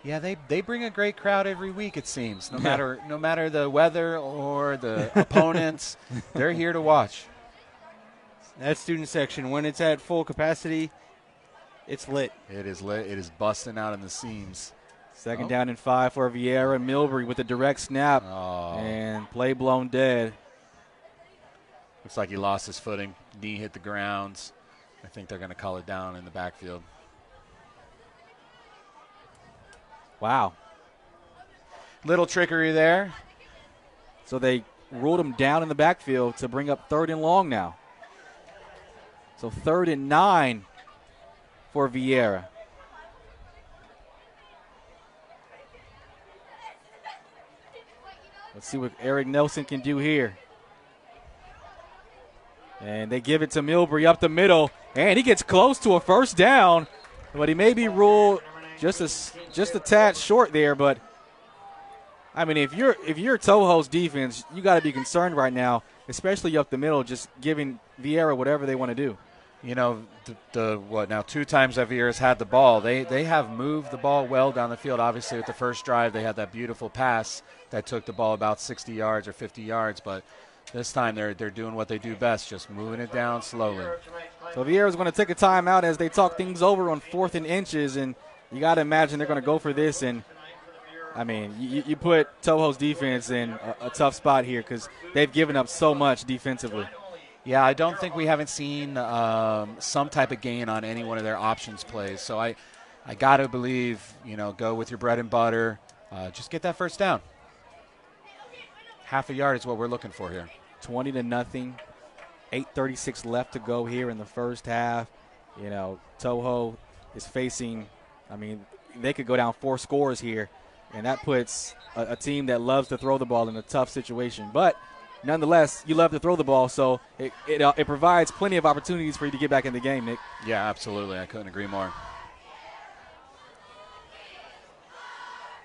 Yeah, they bring a great crowd every week, it seems. No matter the weather or the opponents, they're here to watch. That student section, when it's at full capacity, it's lit. It is lit. It is busting out in the seams. Second down and 5 for Viera. Milbury with a direct snap. And play blown dead. Looks like he lost his footing. Knee hit the ground. I think they're going to call it down in the backfield. Wow. Little trickery there. So they ruled him down in the backfield to bring up 3rd and long now. So 3rd and 9 for Viera. Let's see what Eric Nelson can do here. And they give it to Milbury up the middle, and he gets close to a first down, but he may be ruled just a tad short there. But I mean, if you're Toho's defense, you got to be concerned right now, especially up the middle, just giving Viera whatever they want to do. You know, now 2 times that Viera's had the ball, they have moved the ball well down the field. Obviously, with the first drive, they had that beautiful pass that took the ball about 60 yards or 50 yards, but this time they're doing what they do best, just moving it down slowly. So Viera's going to take a timeout as they talk things over on 4th and inches, and you got to imagine they're going to go for this. And, I mean, you put Toho's defense in a tough spot here because they've given up so much defensively. Yeah, I don't think we haven't seen some type of gain on any one of their options plays. So I got to believe, go with your bread and butter. Just get that first down. Half a yard is what we're looking for here. 20-0. 8:36 left to go here in the first half. Toho is facing, they could go down 4 scores here, and that puts a team that loves to throw the ball in a tough situation. But nonetheless, you love to throw the ball, so it provides plenty of opportunities for you to get back in the game, Nick. Yeah, absolutely. I couldn't agree more.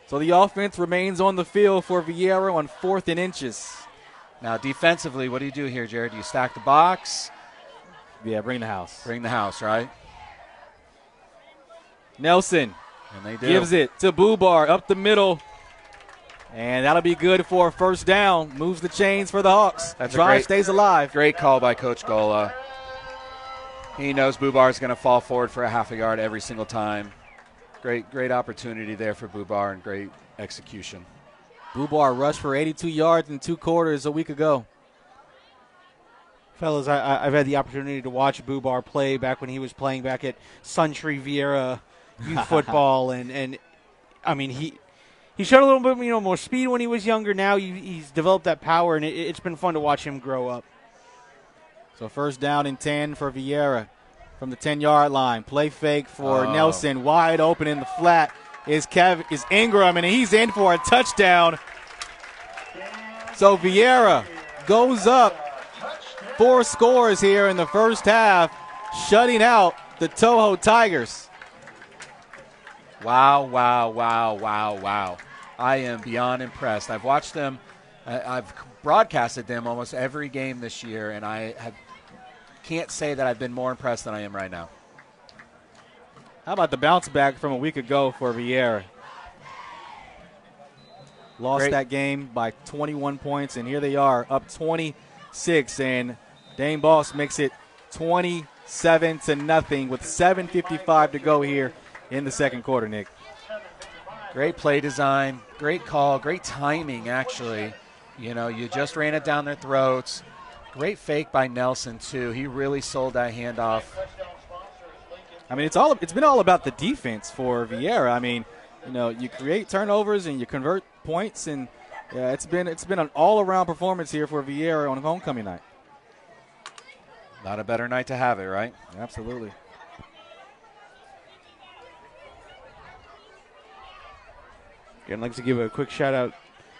So the offense remains on the field for Viera on 4th and inches. Now, defensively, what do you do here, Jared? Do you stack the box? Yeah, bring the house. Bring the house, right? Nelson and they do. Gives it to Bubar up the middle. And that'll be good for a first down. Moves the chains for the Hawks. That's Drive stays alive. Great call by Coach Gola. He knows Bubar is going to fall forward for a half a yard every single time. Great opportunity there for Bubar and great execution. Bubar rushed for 82 yards in 2 quarters a week ago. Fellas, I've had the opportunity to watch Bubar play back when he was playing back at Suntree Viera youth football, and I mean he showed a little bit more speed when he was younger. Now he's developed that power, and it's been fun to watch him grow up. So first down and 10 for Viera from the 10-yard line. Play fake for Nelson. Wide open in the flat is Ingram, and he's in for a touchdown. So Viera goes up 4 scores here in the first half, shutting out the Toho Tigers. Wow. I am beyond impressed. I've watched them. I've broadcasted them almost every game this year, and can't say that I've been more impressed than I am right now. How about the bounce back from a week ago for Viera? Lost that game by 21 points, and here they are up 26, and Dane Boss makes it 27-0 with 7:55 to go here in the second quarter, Nick. Great play design, great call, great timing, actually. You just ran it down their throats. Great fake by Nelson, too. He really sold that handoff. I mean, it's been all about the defense for Viera. I mean, you create turnovers and you convert points, and it's been an all-around performance here for Viera on homecoming night. Not a better night to have it, right? Absolutely. Again, I'd like to give a quick shout out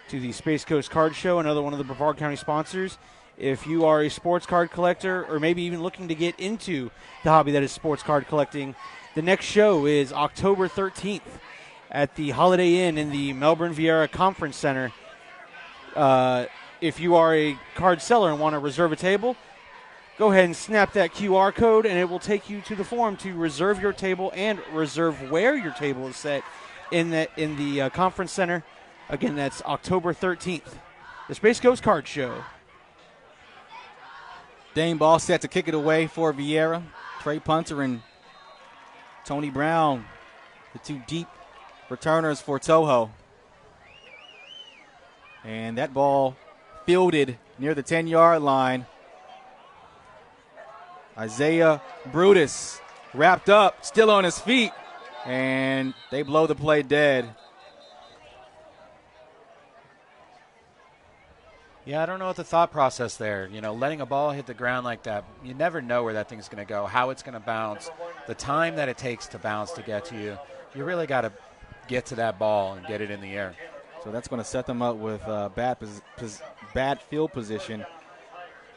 to the Space Coast Card Show, another one of the Brevard County sponsors. If you are a sports card collector or maybe even looking to get into the hobby that is sports card collecting, the next show is October 13th at the Holiday Inn in the Melbourne Viera Conference Center. If you are a card seller and want to reserve a table, go ahead and snap that QR code, and it will take you to the form to reserve your table and reserve where your table is set in the conference center. Again, that's October 13th. The Space Coast Card Show. Dane ball set to kick it away for Viera. Trey Punter and Tony Brown, the two deep returners for Toho. And that ball fielded near the 10-yard line. Isaiah Brutus wrapped up, still on his feet, and they blow the play dead. Yeah, I don't know what the thought process there. You know, letting a ball hit the ground like that, you never know where that thing's going to go, how it's going to bounce, the time that it takes to bounce to get to you. You really got to get to that ball and get it in the air. So that's going to set them up with bad field position.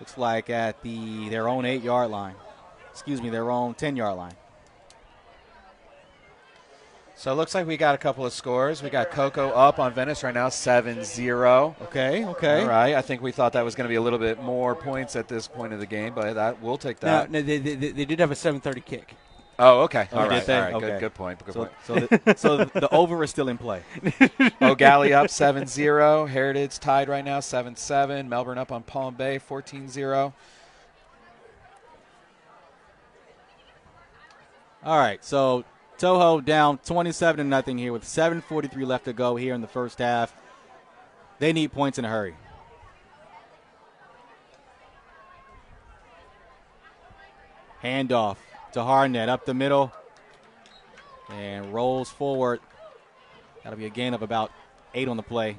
Looks like at their own 8-yard line. Excuse me, their own 10-yard line. So it looks like we got a couple of scores. We got Coco up on Venice right now, 7-0. Okay. All right. I think we thought that was going to be a little bit more points at this point of the game, but we'll take that. No, they did have a 7:30 kick. Oh, okay. Oh, All right. okay. Good point. So the over is still in play. O'Galley up 7-0. Heritage tied right now, 7-7. Melbourne up on Palm Bay, 14-0. All right, so Toho down 27-0 here with 7:43 left to go here in the first half. They need points in a hurry. Handoff to Harnett up the middle and rolls forward. That'll be a gain of about 8 on the play.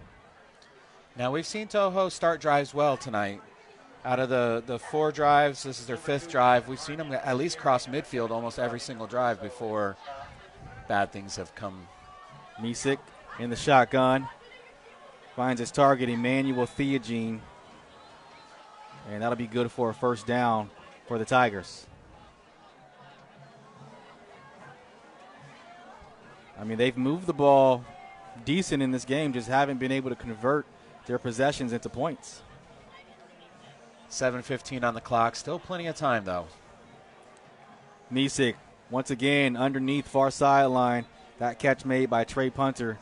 Now, we've seen Toho start drives well tonight. Out of the 4 drives, this is their 5th drive. We've seen them at least cross midfield almost every single drive before bad things have come. Misick in the shotgun. Finds his target, Emmanuel Theogene. And that'll be good for a first down for the Tigers. I mean, they've moved the ball decent in this game, just haven't been able to convert their possessions into points. 7:15 on the clock. Still plenty of time, though. Misick, once again, underneath far sideline. That catch made by Trey Punter.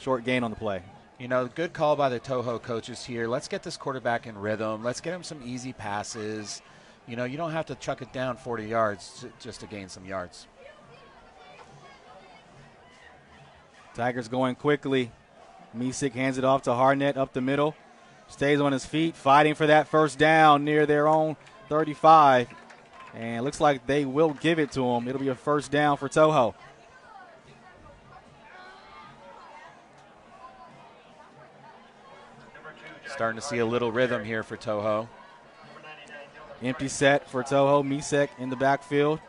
Short gain on the play. You know, good call by the Toho coaches here. Let's get this quarterback in rhythm. Let's get him some easy passes. You know, you don't have to chuck it down 40 yards just to gain some yards. Tigers going quickly. Misick hands it off to Harnett up the middle. Stays on his feet, fighting for that first down near their own 35. And it looks like they will give it to him. It'll be a first down for Toho. Starting to see a little rhythm here for Toho. Empty set for Toho. Misick in the backfield.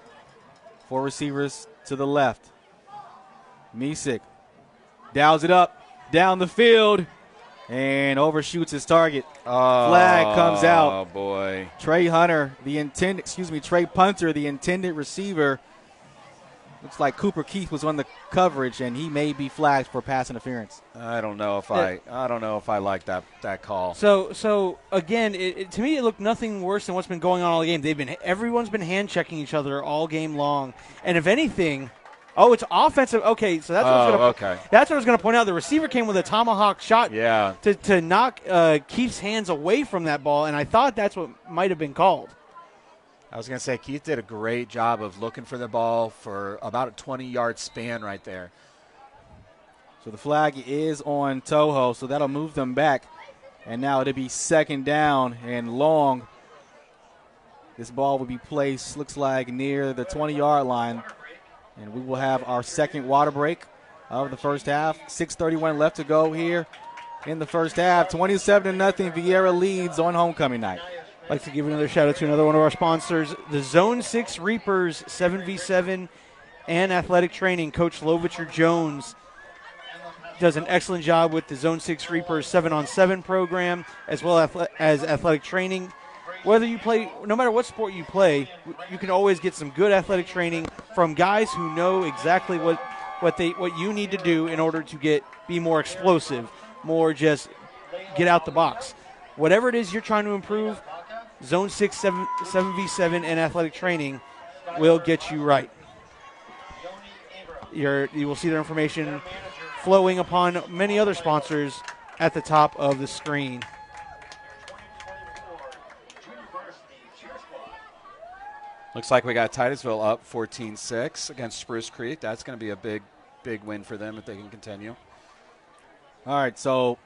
4 receivers to the left. Misick dials it up, down the field, and overshoots his target. Flag comes out. Oh, boy. Trey Punter, the intended receiver. Looks like Cooper Keith was on the coverage, and he may be flagged for pass interference. I don't know if I like that call. So again, to me, it looked nothing worse than what's been going on all game. Everyone's been hand checking each other all game long, and if anything. Oh, it's offensive. Okay, so that's what I was going to point out. The receiver came with a tomahawk shot to knock Keith's hands away from that ball, and I thought that's what might have been called. I was going to say Keith did a great job of looking for the ball for about a 20-yard span right there. So the flag is on Toho, so that'll move them back. And now it'll be second down and long. This ball will be placed, looks like, near the 20-yard line. And we will have our second water break of the first half. 6:31 left to go here in the first half. 27-0, Viera leads on homecoming night. I'd like to give another shout out to another one of our sponsors, the Zone 6 Reapers 7v7 and athletic training. Coach Lovicher Jones does an excellent job with the Zone 6 Reapers 7-on-7 program, as well as athletic training. Whether you play, no matter what sport you play, you can always get some good athletic training from guys who know exactly what you need to do in order to be more explosive, more just get out the box. Whatever it is you're trying to improve, Zone 6 7v7 and athletic training will get you right. You will see their information flowing upon many other sponsors at the top of the screen. Looks like we got Titusville up 14-6 against Spruce Creek. That's going to be a big win for them if they can continue. All right, so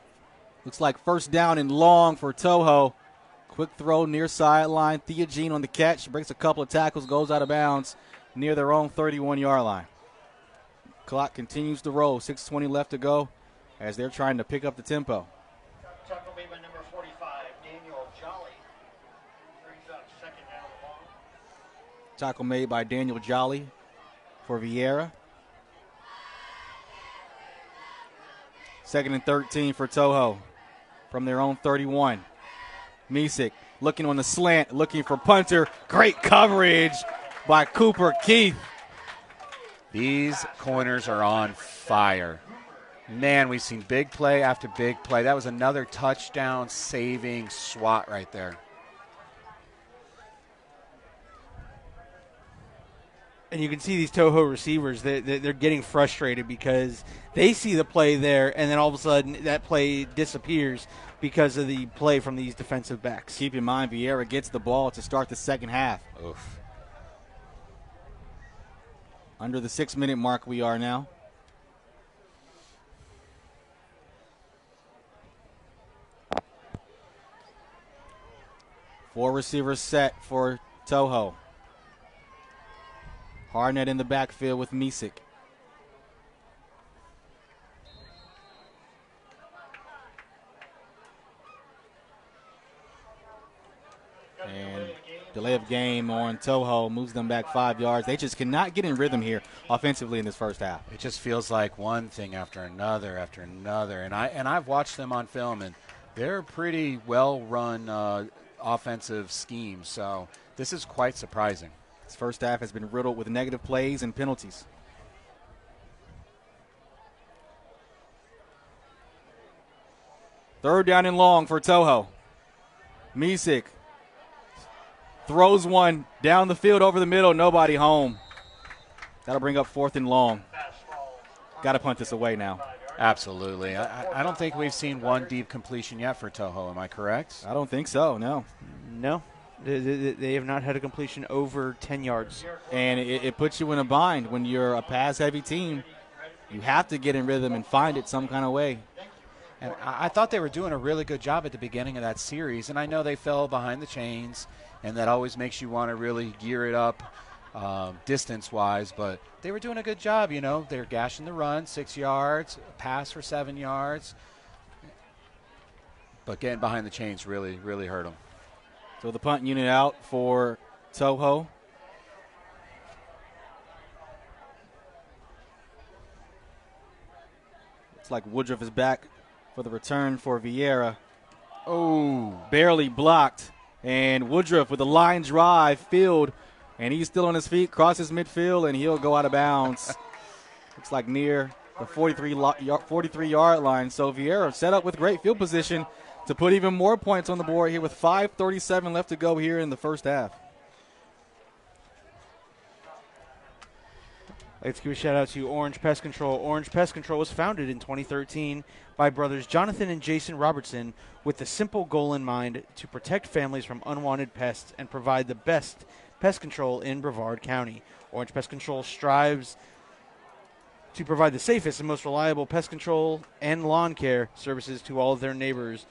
looks like first down and long for Toho. Quick throw near sideline. Theogene on the catch. Breaks a couple of tackles, goes out of bounds near their own 31-yard line. Clock continues to roll. 6:20 left to go as they're trying to pick up the tempo. Tackle made by number 45, Daniel Jolly. Brings up second down and long. Tackle made by Daniel Jolly for Viera. 2nd and 13 for Toho from their own 31. Misek looking on the slant, looking for punter. Great coverage by Cooper Keith. These corners are on fire. Man, we've seen big play after big play. That was another touchdown saving SWAT right there. And you can see these Toho receivers, they're getting frustrated because they see the play there, and then all of a sudden that play disappears because of the play from these defensive backs. Keep in mind, Viera gets the ball to start the second half. Oof. Under the 6-minute mark we are now. Four receivers set for Toho. Harnett in the backfield with Misek. And delay of game on Toho moves them back 5 yards. They just cannot get in rhythm here offensively in this first half. It just feels like one thing after another. And I've watched them on film, and they're a pretty well-run offensive scheme. So this is quite surprising. This first half has been riddled with negative plays and penalties. Third down and long for Toho. Misek throws one down the field over the middle. Nobody home. That'll bring up 4th and long. Got to punt this away now. Absolutely. I don't think we've seen one deep completion yet for Toho. Am I correct? I don't think so, no. No. They have not had a completion over 10 yards. And it puts you in a bind when you're a pass-heavy team. You have to get in rhythm and find it some kind of way. And I thought they were doing a really good job at the beginning of that series. And I know they fell behind the chains, and that always makes you want to really gear it up distance-wise. But they were doing a good job, you know. They're gashing the run, 6 yards, pass for 7 yards. But getting behind the chains really, really hurt them. So the punt unit out for Toho. Looks like Woodruff is back for the return for Viera. Oh, barely blocked. And Woodruff with a line drive field. And he's still on his feet, crosses midfield, and he'll go out of bounds. Looks like near the 43-yard line. So Viera set up with great field position to put even more points on the board here with 5:37 left to go here in the first half. Let's give a shout out to Orange Pest Control. Orange Pest Control was founded in 2013 by brothers Jonathan and Jason Robertson with the simple goal in mind to protect families from unwanted pests and provide the best pest control in Brevard County. Orange Pest Control strives to provide the safest and most reliable pest control and lawn care services to all of their neighbors.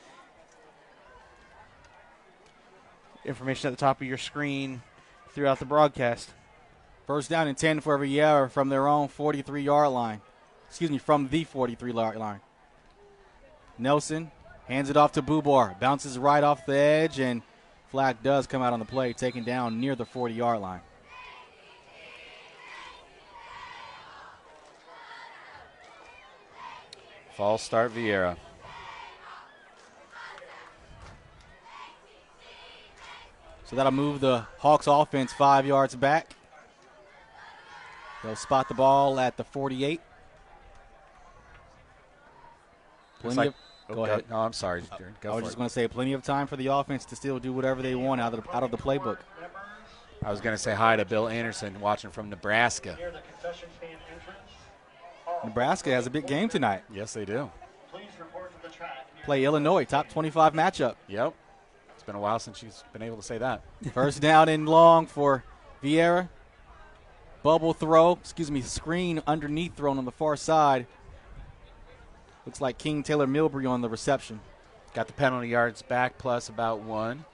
Information at the top of your screen throughout the broadcast. First down and 10 for Viera from their own 43-yard line. From the 43-yard line. Nelson hands it off to Bubar. Bounces right off the edge, and Flag does come out on the play, taken down near the 40-yard line. False start, Viera. So that'll move the Hawks offense 5 yards back. They'll spot the ball at the 48. Go ahead. No, I'm sorry. Go I was for just it. going to say plenty of time for the offense to still do whatever they want out of the playbook. I was going to say hi to Bill Anderson watching from Nebraska. Near the concession stand entrance. Nebraska has a big game tonight. Yes, they do. Please report to the track. Play Illinois, top 25 matchup. Yep. It's been a while since she's been able to say that. First down and long for Viera. Screen underneath thrown on the far side. Looks like King Taylor Milbury on the reception. Got the penalty yards back plus about 1.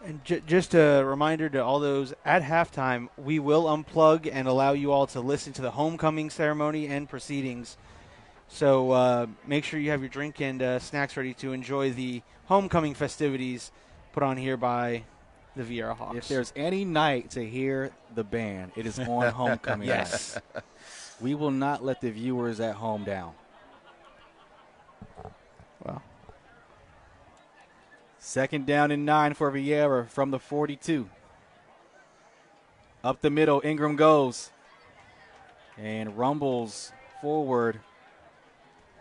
And just a reminder to all those at halftime, we will unplug and allow you all to listen to the homecoming ceremony and proceedings. So make sure you have your drink and snacks ready to enjoy the homecoming festivities put on here by the Viera Hawks. If there's any night to hear the band, it is on homecoming night. Yes. We will not let the viewers at home down. Well, Second down and 9 for Viera from the 42. Up the middle, Ingram goes and rumbles forward.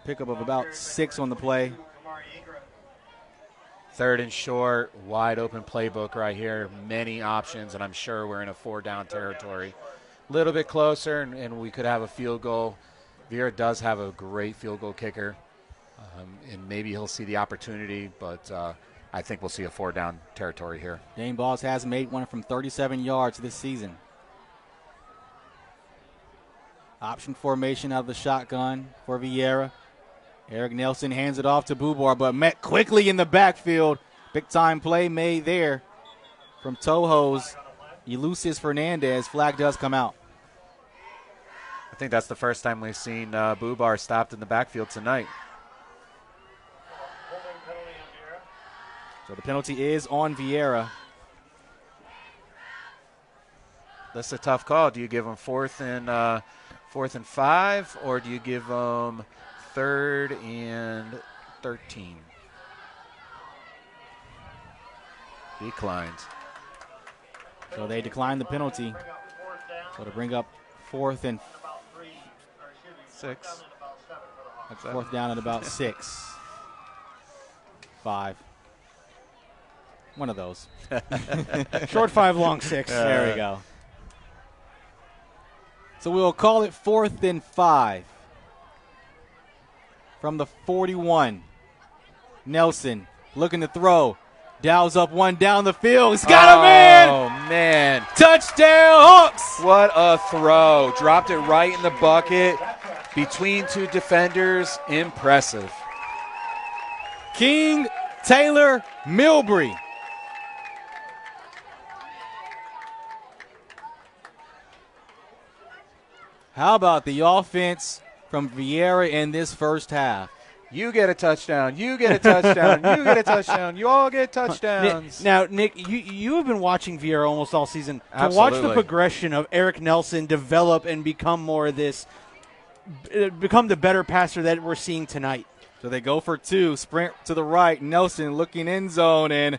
Pickup of about 6 on the play. Third and short, wide open playbook right here. Many options, and I'm sure we're in a 4-down territory. A little bit closer, and we could have a field goal. Viera does have a great field goal kicker, and maybe he'll see the opportunity, but I think we'll see a 4-down territory here. Dane Balls has made one from 37 yards this season. Option formation out of the shotgun for Viera. Eric Nelson hands it off to Bubar, but met quickly in the backfield. Big time play made there from Toho's Ulysses Fernandez. Flag does come out. I think that's the first time we've seen Bubar stopped in the backfield tonight. So the penalty is on Viera. That's a tough call. Do you give them 4th and 5, or do you give them 3rd and 13? Declined. So they declined the penalty. So to bring up 4th and 6. 4th down at about 6. 5. One of those. short 5, long 6. There we go. So we'll call it 4th and 5. From the 41. Nelson looking to throw. Dials up one down the field. He's got him in! Oh, man. Touchdown, Hawks! What a throw. Dropped it right in the bucket between 2 defenders. Impressive. King Taylor Milbury. How about the offense from Viera in this first half? You get a touchdown. You get a touchdown. You get a touchdown. You all get touchdowns. Now, Nick, you have been watching Viera almost all season. Absolutely. To watch the progression of Eric Nelson develop and become more of this, become the better passer that we're seeing tonight. So they go for 2, sprint to the right. Nelson looking end zone, and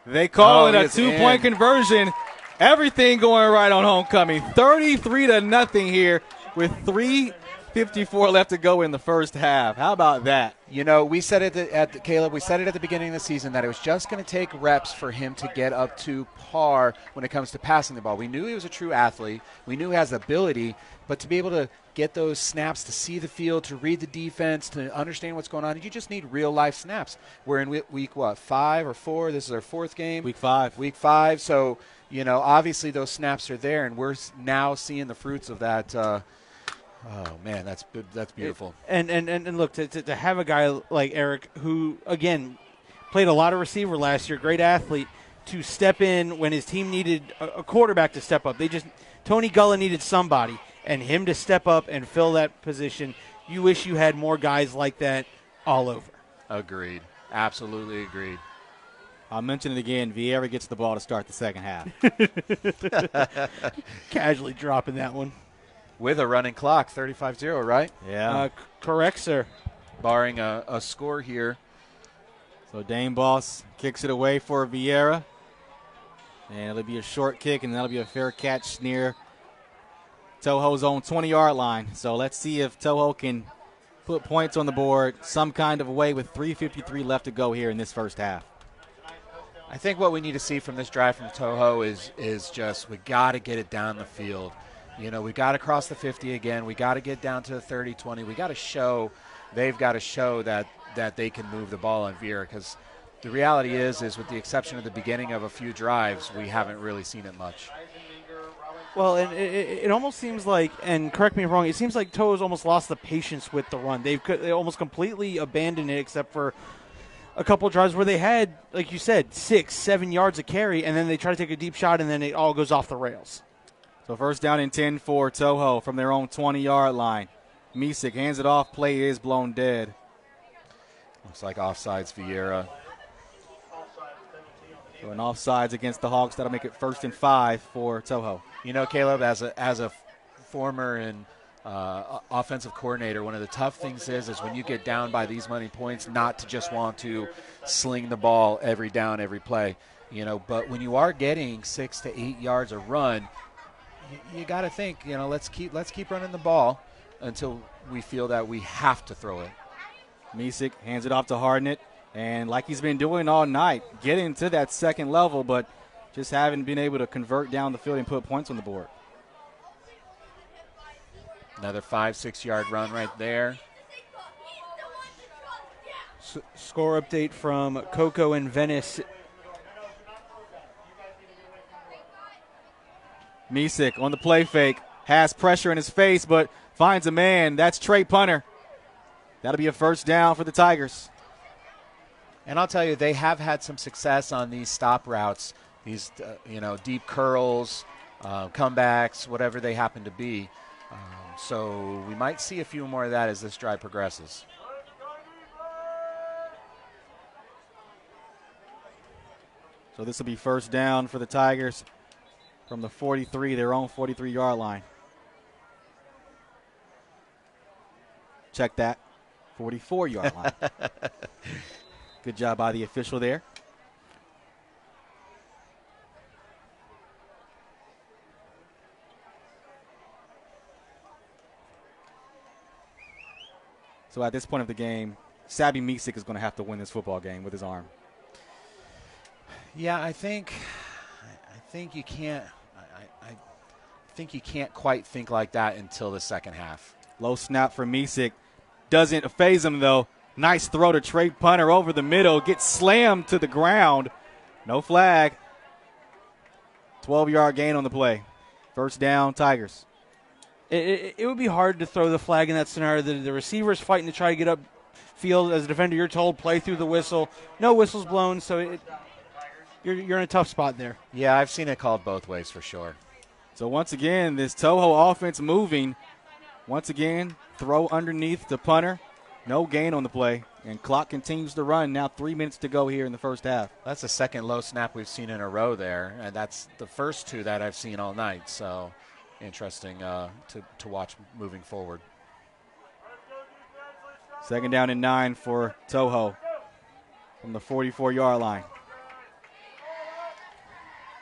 they call it a 2-point conversion. Everything going right on homecoming. 33-0 here with 3:54 left to go in the first half. How about that? You know, we said it Caleb. We said it at the beginning of the season that it was just going to take reps for him to get up to par when it comes to passing the ball. We knew he was a true athlete. We knew he has the ability, but to be able to get those snaps, to see the field, to read the defense, to understand what's going on, you just need real life snaps. We're in week 5 or 4? This is our 4th game. Week 5. Week 5. So, you know, obviously those snaps are there, and we're now seeing the fruits of that. Oh man, that's beautiful. And look, to have a guy like Eric, who again played a lot of receiver last year, great athlete, to step in when his team needed a quarterback to step up. Tony Gulla needed somebody, and him to step up and fill that position. You wish you had more guys like that all over. Agreed. Absolutely agreed. I'll mention it again. Viera gets the ball to start the second half. Casually dropping that one. With a running clock, 35-0, right? Yeah. Correct, sir. Barring a score here. So Dane Boss kicks it away for Viera. And it'll be a short kick, and that'll be a fair catch near Toho's own 20-yard line. So let's see if Toho can put points on the board some kind of way with 3:53 left to go here in this first half. I think what we need to see from this drive from Toho is just we got to get it down the field. You know, we got to cross the 50 again. We got to get down to the 30-20. We got to show, they've got to show that they can move the ball on Viera, because the reality is with the exception of the beginning of a few drives, we haven't really seen it much. Well, and it almost seems like, and correct me if I'm wrong, it seems like Toho's almost lost the patience with the run. They almost completely abandoned it, except for a couple drives where they had, like you said, 6-7 yards of carry, and then they try to take a deep shot, and then it all goes off the rails. So first down and 10 for Toho from their own 20-yard line. Misik hands it off. Play is blown dead. Looks like offsides Viera. So an offsides against the Hawks. That'll make it 1st and 5 for Toho. You know, Caleb, as a former and offensive coordinator, one of the tough things is when you get down by these many points, not to just want to sling the ball every down, every play. You know, but when you are getting 6 to 8 yards a run, you got to think, you know, let's keep running the ball until we feel that we have to throw it. Misik hands it off to Hardnett, and like he's been doing all night, getting to that second level, but just haven't been able to convert down the field and put points on the board. Another 5-6 yard run right there. Score update from Coco and Venice. Misik on the play fake, has pressure in his face, but finds a man. That's Trey Punter. That'll be a first down for the Tigers. And I'll tell you, they have had some success on these stop routes, these deep curls, comebacks, whatever they happen to be. So we might see a few more of that as this drive progresses. So this will be first down for the Tigers from the 43, their own 43-yard line. Check that, 44-yard line. Good job by the official there. So at this point of the game, Sabby Misik is going to have to win this football game with his arm. Yeah, I think you can't. I think you can't quite think like that until the second half. Low snap for Misik. Doesn't phase him, though. Nice throw to Trey Punter over the middle. Gets slammed to the ground. No flag. 12-yard gain on the play. First down, Tigers. It would be hard to throw the flag in that scenario. The receiver's fighting to try to get up field. As a defender, you're told play through the whistle. No whistle's blown, so you're in a tough spot there. Yeah, I've seen it called both ways for sure. So once again, this Toho offense moving. Once again, throw underneath the punter. No gain on the play. And clock continues to run. Now 3 minutes to go here in the first half. That's the second low snap we've seen in a row there. And that's the first two that I've seen all night. So interesting to watch moving forward. Second down and 9 for Toho from the 44-yard line.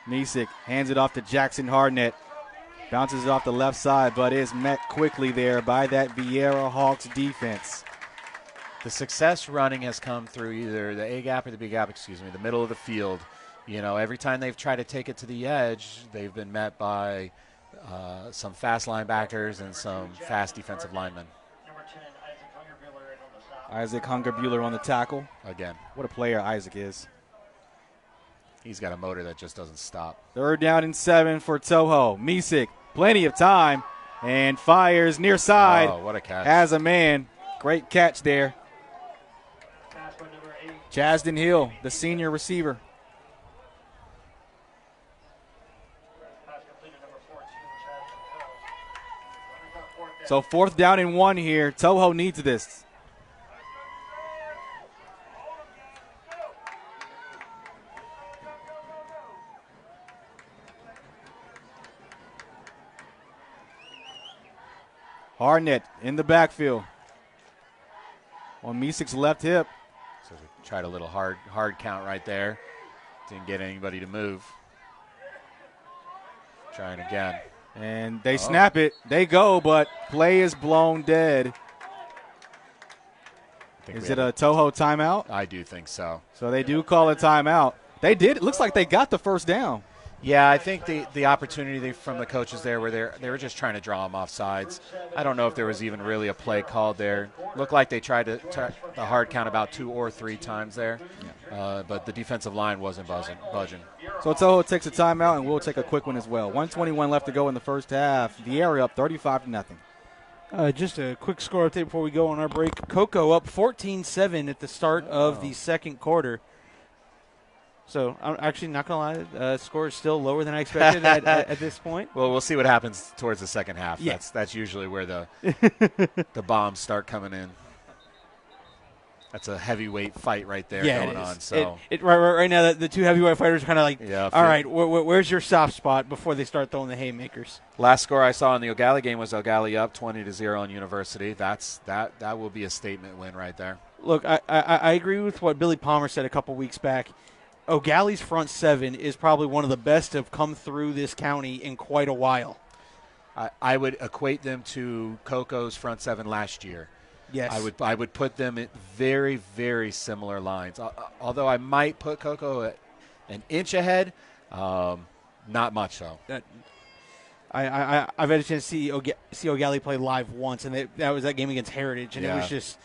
Misik hands it off to Jackson Hardnett. Bounces it off the left side, but is met quickly there by that Viera Hawks defense. The success running has come through either the A gap or the B gap, the middle of the field. You know, every time they've tried to take it to the edge, they've been met by some fast linebackers and some fast defensive linemen. Isaac Hungerbuehler on the tackle. Again. What a player Isaac is. He's got a motor that just doesn't stop. Third down and 7 for Toho. Misik, plenty of time, and fires near side. Oh, what a catch. Has a man. Great catch there. Chasden Hill, the senior receiver. So fourth down and 1 here. Toho needs this. Harnett in the backfield on Misik's left hip. So they tried a little hard count right there. Didn't get anybody to move. Trying again. And they snap it. They go, but play is blown dead. Is it a Toho timeout? I do think so. So they do call a timeout. They did. It looks like they got the first down. Yeah, I think the opportunity from the coaches there were they were just trying to draw them off sides. I don't know if there was even really a play called there. Looked like they tried the hard count about 2 or 3 times there, but the defensive line wasn't budging. So Toho takes a timeout, and we'll take a quick one as well. 1:21 left to go in the first half. Viera up 35-0. Just a quick score update before we go on our break. Cocoa up 14-7 at the start of the second quarter. So I'm actually not going to lie, the score is still lower than I expected at this point. Well, we'll see what happens towards the second half. Yeah. That's usually where the bombs start coming in. That's a heavyweight fight right there going on. So right now, the two heavyweight fighters are kind of like, yeah, all right, where's your soft spot before they start throwing the haymakers? Last score I saw in the O'Galley game was O'Galley up 20-0 on University. That will be a statement win right there. Look, I agree with what Billy Palmer said a couple weeks back. O'Galley's front seven is probably one of the best to have come through this county in quite a while. I would equate them to Coco's front seven last year. Yes. I would put them in very, very similar lines. Although I might put Coco an inch ahead, not much so. I've had a chance to see O'Galley play live once, and that was that game against Heritage, and it was just,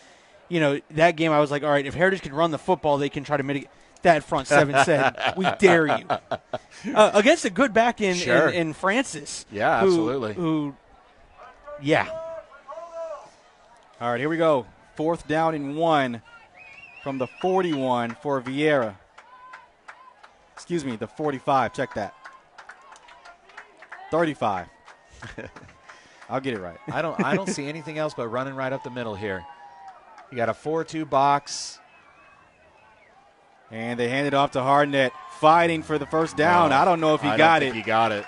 that game I was like, all right, if Heritage can run the football, they can try to mitigate. That front seven said, we dare you. Against a good back in Francis. Yeah, absolutely. Yeah. All right, here we go. 4th down and 1 from the 41 for Viera. Excuse me, the 45. Check that. 35. I'll get it right. I don't see anything else but running right up the middle here. You got a 4-2 box. And they hand it off to Harnett, fighting for the first down. No, I don't know if he I got don't it. think he got it.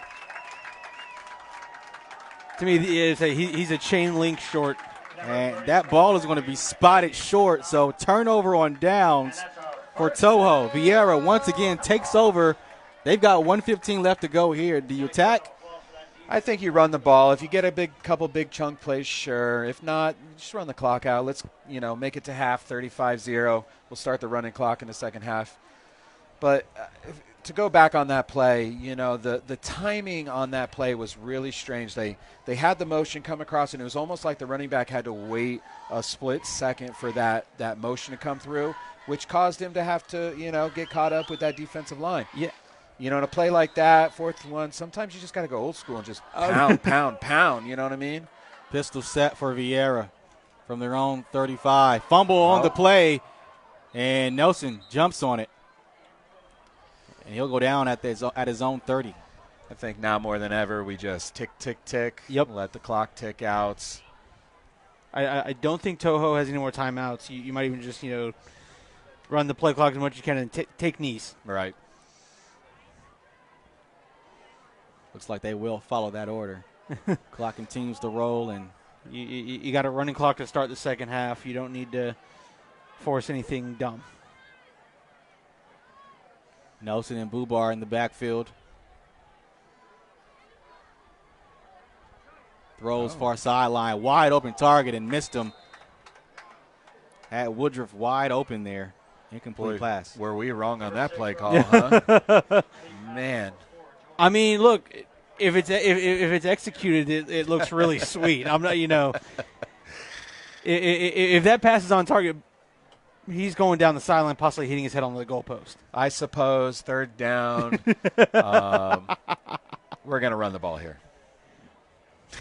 To me, he's a chain link short. And that ball is going to be spotted short, so turnover on downs for Toho. Viera once again takes over. They've got 1:15 left to go here. Do you attack? I think you run the ball. If you get a couple big chunk plays, sure. If not, just run the clock out. Let's, make it to half, 35-0. We'll start the running clock in the second half. But to go back on that play, the timing on that play was really strange. They had the motion come across, and it was almost like the running back had to wait a split second for that motion to come through, which caused him to have to, get caught up with that defensive line. Yeah. In a play like that, 4th and 1, sometimes you just got to go old school and just pound, you know what I mean? Pistol set for Viera from their own 35. Fumble on the play, and Nelson jumps on it. And he'll go down at his own 30. I think now more than ever we just tick, tick, tick. Yep. Let the clock tick out. I don't think Toho has any more timeouts. You might even just, run the play clock as much as you can and take knees. Right. Looks like they will follow that order. Clock continues to roll, and you got a running clock to start the second half. You don't need to force anything dumb. Nelson and Bubar in the backfield. Throws far sideline, wide open target, and missed him. Had Woodruff wide open there. Incomplete pass. Were we wrong on that play call, huh? Man. I mean, look, if it's executed, it looks really sweet. I'm not, if that pass is on target, he's going down the sideline, possibly hitting his head on the goalpost. I suppose 3rd down. We're going to run the ball here.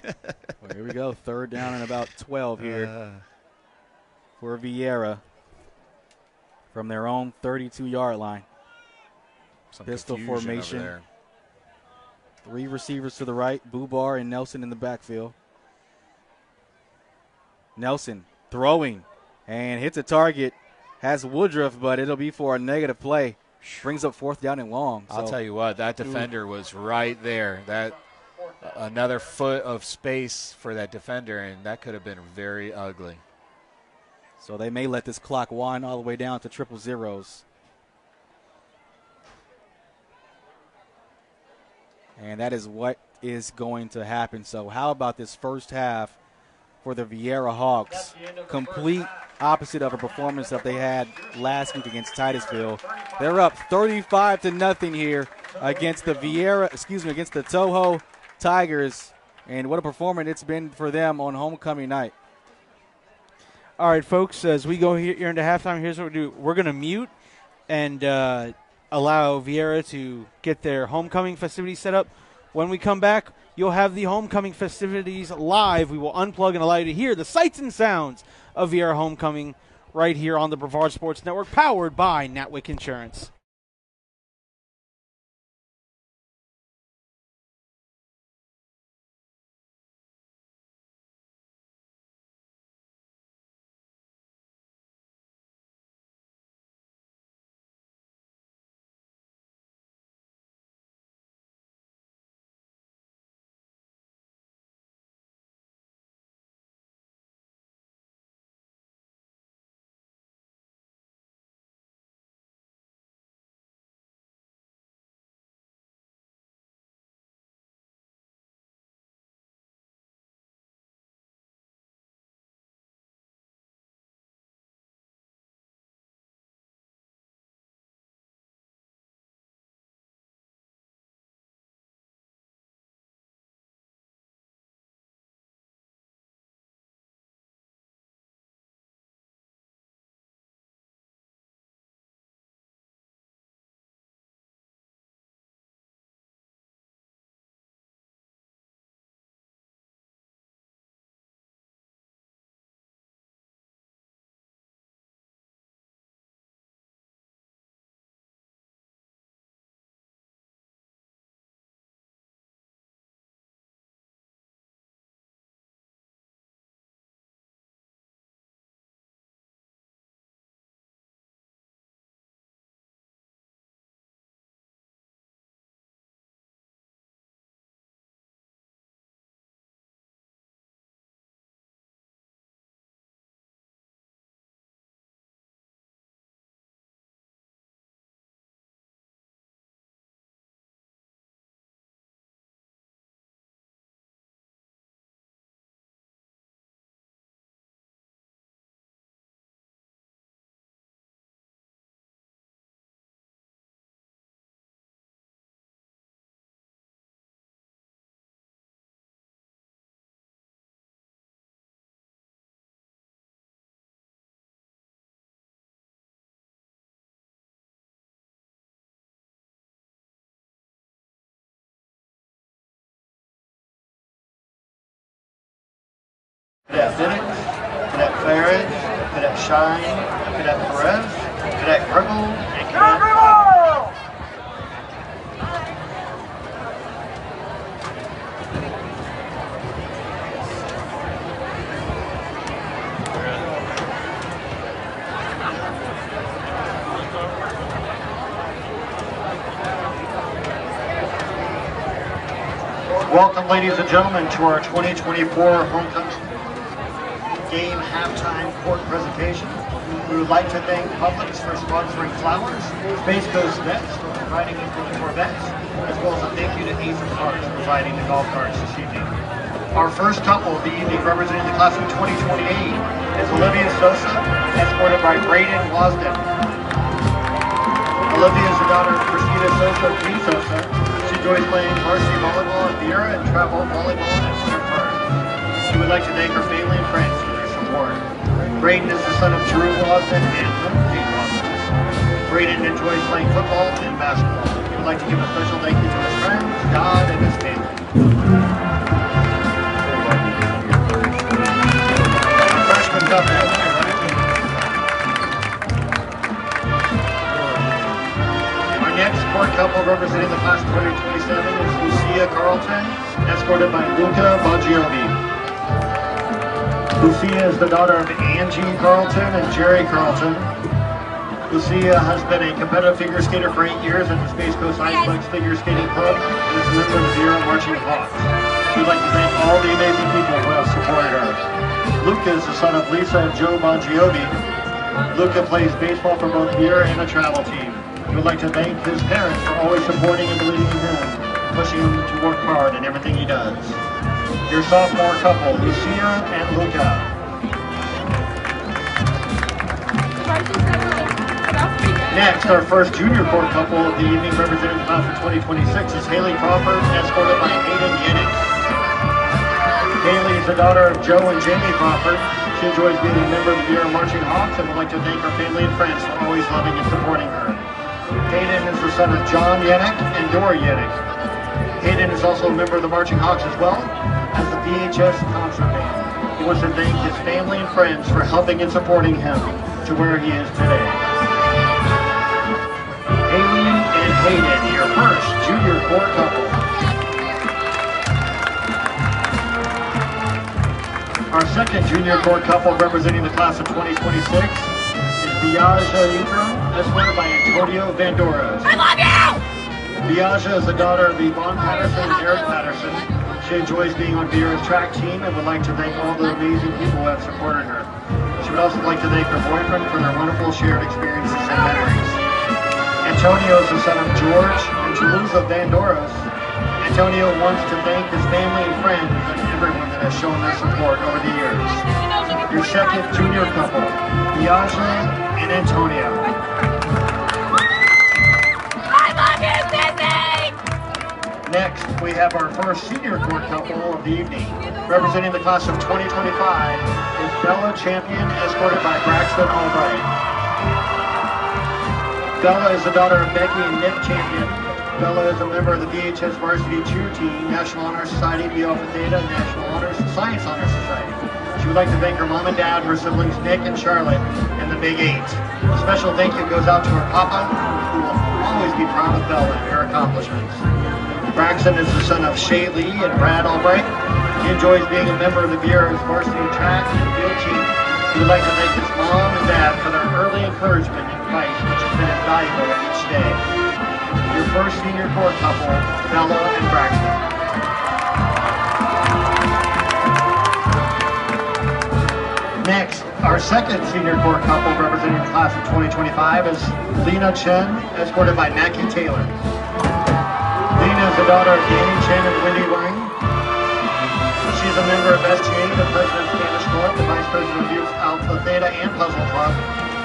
Well, here we go. 3rd down and about 12 here for Viera from their own 32-yard line. Pistol formation. 3 receivers to the right, Bubar and Nelson in the backfield. Nelson throwing and hits a target. Has Woodruff, but it'll be for a negative play. Brings up 4th down and long. I'll tell you what, that defender was right there. another foot of space for that defender, and that could have been very ugly. So they may let this clock wind all the way down to triple zeros. And that is what is going to happen. So how about this first half for the Viera Hawks? Complete opposite of a performance that they had last week against Titusville. They're up 35-0 here against the against the Toho Tigers. And what a performance it's been for them on homecoming night. All right, folks, as we go here into halftime, here's what we do. We're going to mute and allow Viera to get their homecoming festivities set up. When we come back, you'll have the homecoming festivities live. We will unplug and allow you to hear the sights and sounds of Viera homecoming right here on the Brevard Sports Network, powered by Natwick Insurance. Cadet Bennett, Cadet Farage, Cadet Shine, Cadet Perez, Cadet Griggle, and Cadet Griggle! Welcome, ladies and gentlemen, to our 2024 homecoming game halftime court presentation. We would like to thank Publix for sponsoring flowers, Space Coast Vets for providing equipment for vets, as well as a thank you to Ace of Cards for providing the golf carts this evening. Our first couple will be representing the class of 2028 is Olivia Sosa, escorted by Braden Wasden. Olivia is the daughter of Christina Sosa, Queen Sosa. She enjoys playing varsity volleyball at Viera and travel volleyball at Surf Park. We would like to thank her family and friends for their support. Braden is the son of Drew Wasden and Lindsay Wasden. Braden enjoys playing football and basketball. We would like to give a special thank you to his friends, God, and his family. Freshman couple. Our next court couple representing the class 2027 is Lucia Carlton, escorted by Luca Baggiovi. Lucia is the daughter of Angie Carlton and Jerry Carlton. Lucia has been a competitive figure skater for 8 years at the Space Coast Icebox Figure Skating Club and is a member of the Viera Marching Hawks. We'd like to thank all the amazing people who have supported her. Luca is the son of Lisa and Joe Bongiovi. Luca plays baseball for both Viera and the travel team. We would like to thank his parents for always supporting and believing in him, pushing him to work hard in everything he does. Your sophomore couple, Lucia and Luca. Next, our first junior court couple of the evening, representing the class of 2026, is Haley Crawford, escorted by Hayden Yennick. Haley is the daughter of Joe and Jamie Crawford. She enjoys being a member of the Viera Marching Hawks and would like to thank her family and friends for always loving and supporting her. Hayden is the son of John Yennick and Dora Yennick. Hayden is also a member of the Marching Hawks as well as the VHS concert band. He wants to thank his family and friends for helping and supporting him to where he is today. Haley and Hayden, your first junior court couple. Our second junior court couple representing the class of 2026 is Viaja Ingram, escorted by Antonio Vandoras. I love you! Viaja is the daughter of Yvonne Patterson and Eric Patterson. She enjoys being on Viera's track team and would like to thank all the amazing people who have supported her. She would also like to thank her boyfriend for their wonderful shared experiences and memories. Antonio is the son of George and Jalusa Vandoras. Antonio wants to thank his family and friends and everyone that has shown their support over the years. Your second junior couple, Viaja and Antonio. I love you, Sissy! Next, we have our first senior court couple of the evening. Representing the class of 2025 is Bella Champion, escorted by Braxton Albright. Bella is the daughter of Becky and Nick Champion. Bella is a member of the VHS Varsity Cheer Team, National Honor Society, Mu Alpha Theta, and National Science Honor Society. She would like to thank her mom and dad, her siblings Nick and Charlotte, and the Big Eight. A special thank you goes out to her papa, who will always be proud of Bella and her accomplishments. Braxton is the son of Shay Lee and Brad Albright. He enjoys being a member of the Viera's Varsity Track and Field Team. He would like to thank his mom and dad for their early encouragement and advice, which has been invaluable each day. Your first senior court couple, Bella and Braxton. Next, our second senior court couple representing the class of 2025 is Lena Chen, escorted by Mackie Taylor. Lena is the daughter of Danny Chen and Wendy Wang. She's a member of STA, the President's Spanish Club, the Vice President of Youth Alpha Theta and Puzzle Club,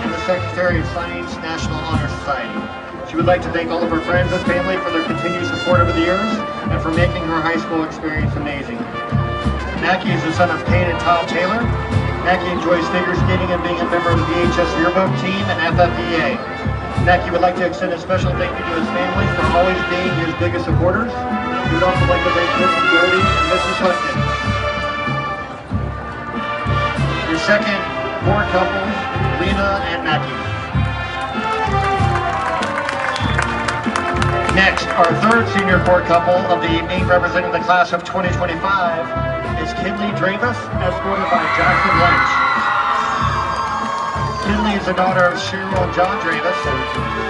and the Secretary of Science National Honor Society. She would like to thank all of her friends and family for their continued support over the years and for making her high school experience amazing. Mackie is the son of Kate and Todd Taylor. Mackie enjoys figure skating and being a member of the VHS Yearbook Team and FFEA. Mackie would like to extend a special thank you to his family for always being his biggest supporters. He would also like to thank Mrs. Jody and Mrs. Hudson. Your second court couple, Lena and Mackie. Next, our third senior court couple of the evening, representing the class of 2025, is Kinley Dravis, escorted by Jackson Lynch. Kinley is the daughter of Cheryl and John Dravis.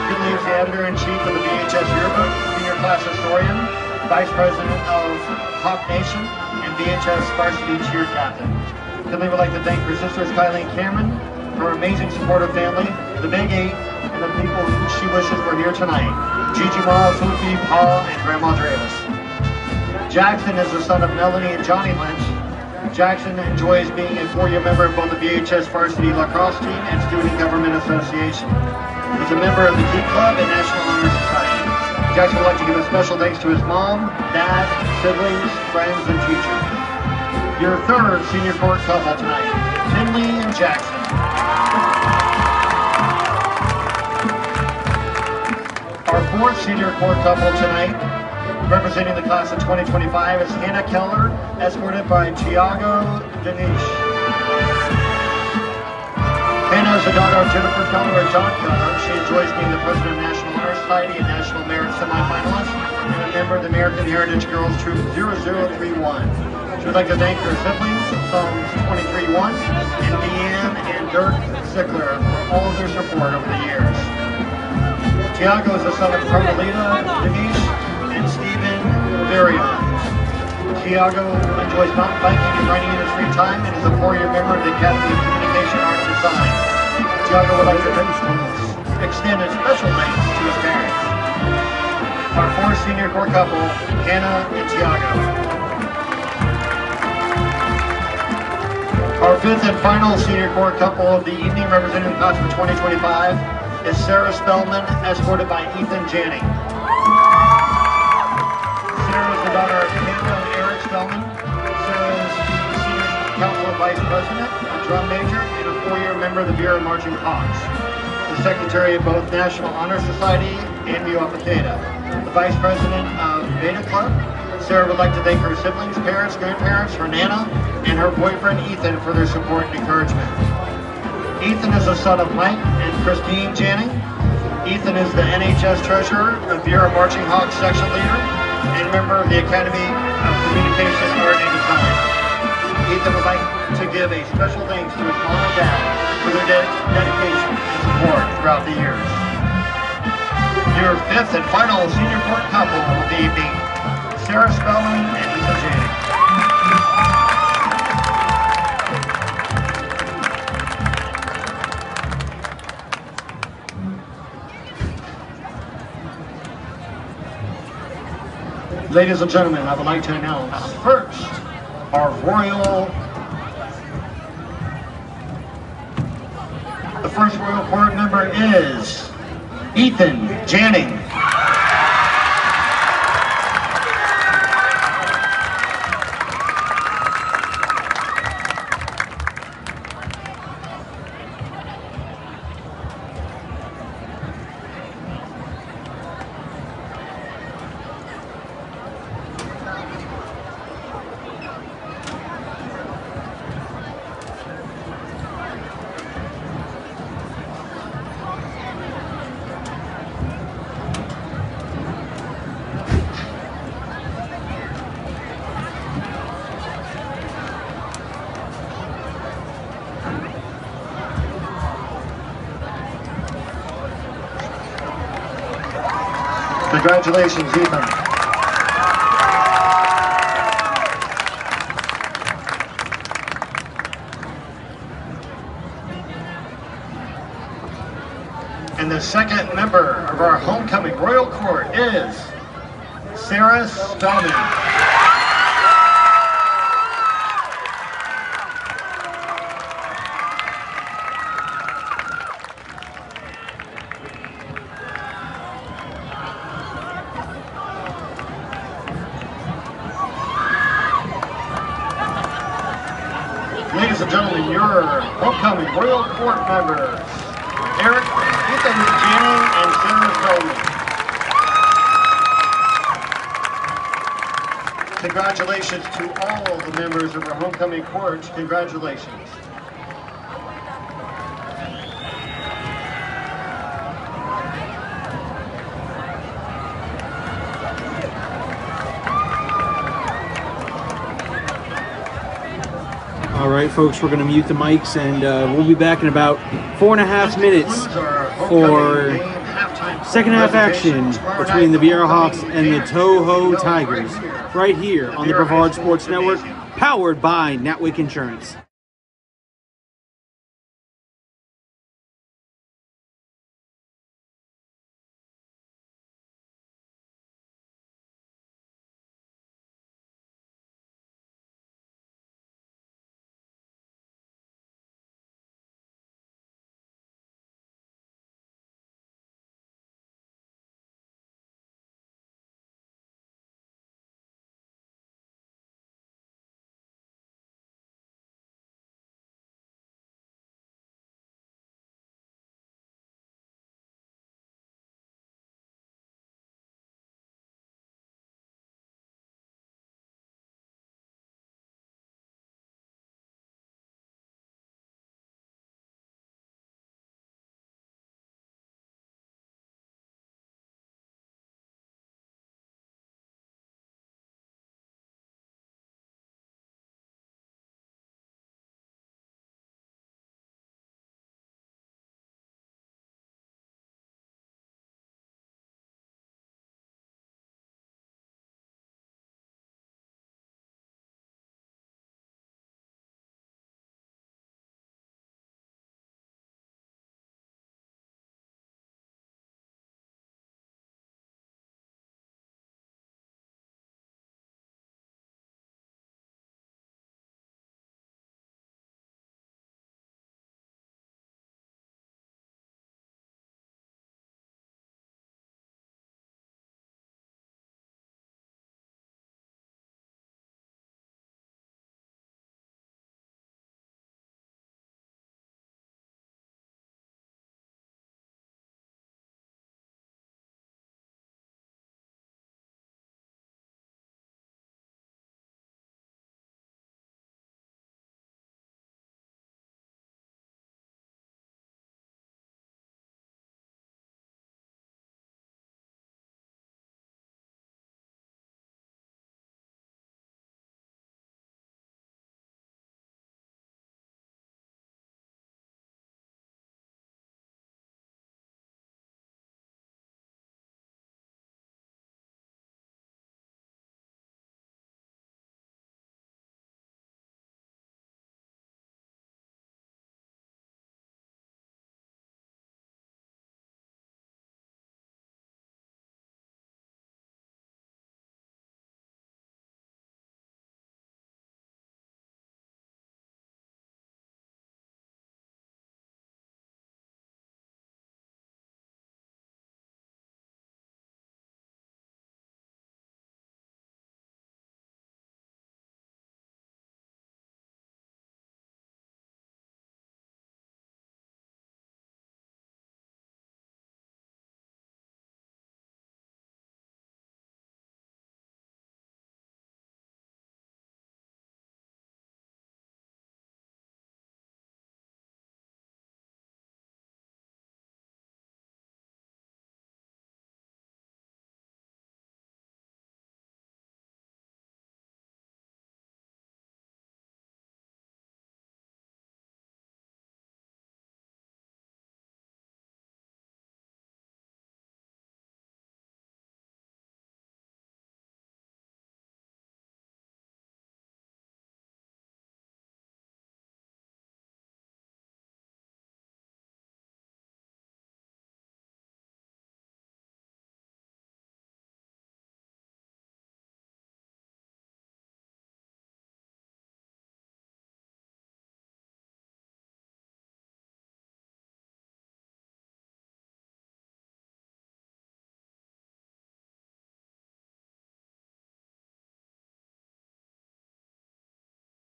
Kinley is the editor-in-chief of the VHS Yearbook, senior class historian, vice president of Hawk Nation, and VHS varsity cheer captain. Kinley would like to thank her sisters Kylie and Cameron, her amazing supportive family, the Big Eight, and the people who she wishes were here tonight. Gigi Ma, Sophie, Paul, and Grandma Dravis. Jackson is the son of Melanie and Johnny Lynch. Jackson enjoys being a four-year member of both the VHS Varsity Lacrosse Team and Student Government Association. He's a member of the Key Club and National Honor Society. Jackson would like to give a special thanks to his mom, dad, siblings, friends, and teachers. Your third senior court couple tonight, Kinley and Jackson. Our fourth senior court couple tonight, representing the class of 2025, is Hannah Keller, escorted by Tiago Denish. Hannah is the daughter of Jennifer Keller and John Keller. She enjoys being the president of National Honor Society and National Merit semifinalist, and a member of the American Heritage Girls Troop 0031. She would like to thank her siblings, Psalms 23-1, and Deanne and Dirk Sickler for all of their support over the years. Tiago is the son of Carmelita Denise and Stephen Varion. Tiago enjoys mountain biking and riding in his free time and is a 4-year member of the Academy of Communication, Art, and Design. Tiago would like to extend a special thanks to his parents. Our 4 senior core couple, Hannah and Tiago. Our 5th and final senior core couple of the evening, representing the class for 2025, is Sarah Spellman, escorted by Ethan Janning. Sarah is the daughter of Kendra and Eric Spellman. Sarah is the senior council vice president, a drum major, and a 4-year member of the Viera Marching Hawks. The secretary of both National Honor Society and Mu Alpha Theta. The vice president of Beta Club. Sarah would like to thank her siblings, parents, grandparents, her Nana, and her boyfriend Ethan for their support and encouragement. Ethan is the son of Mike and Christine Janning. Ethan is the NHS treasurer, a Viera Marching Hawks section leader, and member of the Academy of Communication, Art, and Design. Ethan would like to give a special thanks to his mom and dad for their dedication and support throughout the years. Your 5th and final senior court couple of the evening, Sarah Spellman and Ethan Janning. Ladies and gentlemen, I would like to announce first the first Royal Court member is Ethan Janning. Congratulations, Ethan. And the second member of our homecoming Royal Court is Sarah Spellman. Ladies and gentlemen, your homecoming Royal Court members, Eric, Ethan Janning, and Sarah Spellman. Congratulations to all the members of our homecoming court. Congratulations. All right, folks, we're going to mute the mics, and we'll be back in about 4.5 minutes for second half action between the Viera Hawks and the Toho Tigers, right here on the Brevard Sports Network, powered by Natwick Insurance.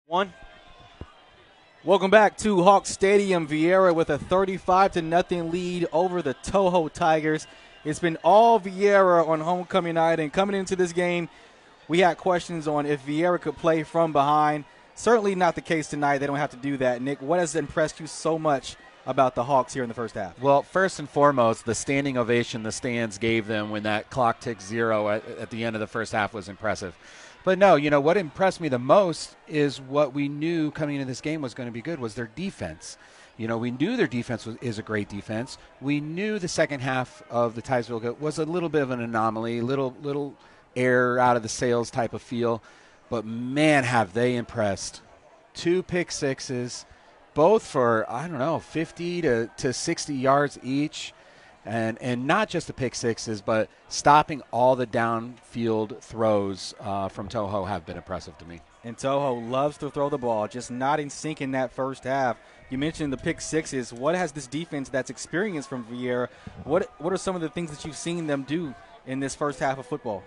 1. Welcome back to Hawk Stadium. Viera with a 35-0 lead over the Toho Tigers. It's been all Viera on homecoming night, and coming into this game, we had questions on if Viera could play from behind. Certainly not the case tonight. They don't have to do that. Nick, what has impressed you so much about the Hawks here in the first half? Well, first and foremost, the standing ovation the stands gave them when that clock ticked 0 at the end of the first half was impressive. But no, what impressed me the most is what we knew coming into this game was going to be good was their defense. We knew their defense is a great defense. We knew the second half of the Titusville was a little bit of an anomaly, little air out of the sails type of feel. But, man, have they impressed. 2 pick sixes, both for, 50 to 60 yards each. And not just the pick sixes, but stopping all the downfield throws from Toho have been impressive to me. And Toho loves to throw the ball, just not in sync in that first half. You mentioned the pick sixes. What has this defense that's experienced from Viera, what are some of the things that you've seen them do in this first half of football?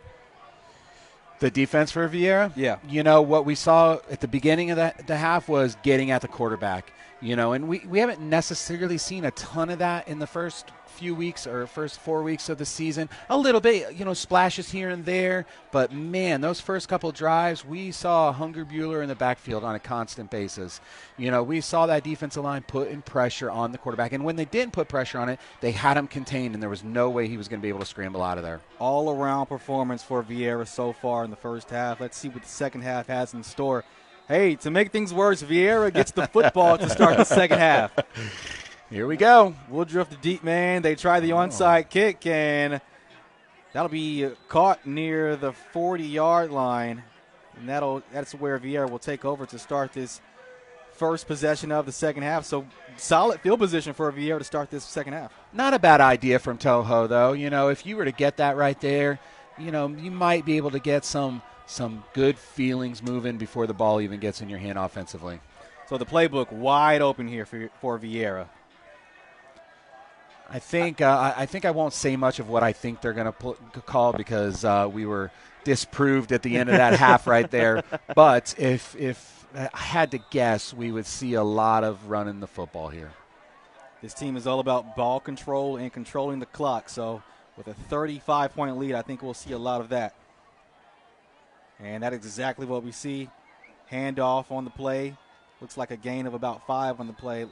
The defense for Viera? Yeah. What we saw at the beginning of the half was getting at the quarterback. And we haven't necessarily seen a ton of that in the first few weeks or first 4 weeks of the season. A little bit, splashes here and there. But, man, those first couple drives, we saw Hunger Bueller in the backfield on a constant basis. We saw that defensive line putting pressure on the quarterback. And when they didn't put pressure on it, they had him contained, and there was no way he was going to be able to scramble out of there. All-around performance for Viera so far in the first half. Let's see what the second half has in store. Hey, to make things worse, Viera gets the football to start the second half. Here we go. Woodruff, the deep man. They try the onside kick, and that'll be caught near the 40-yard line. And that's where Viera will take over to start this first possession of the second half. So solid field position for Viera to start this second half. Not a bad idea from Toho, though. If you were to get that right there, you might be able to get some good feelings moving before the ball even gets in your hand offensively. So the playbook wide open here for Viera. I think I won't say much of what I think they're going to call because we were disproved at the end of that half right there. But if I had to guess, we would see a lot of running the football here. This team is all about ball control and controlling the clock. So with a 35-point lead, I think we'll see a lot of that. And that is exactly what we see. Handoff on the play. Looks like a gain of about 5 on the play.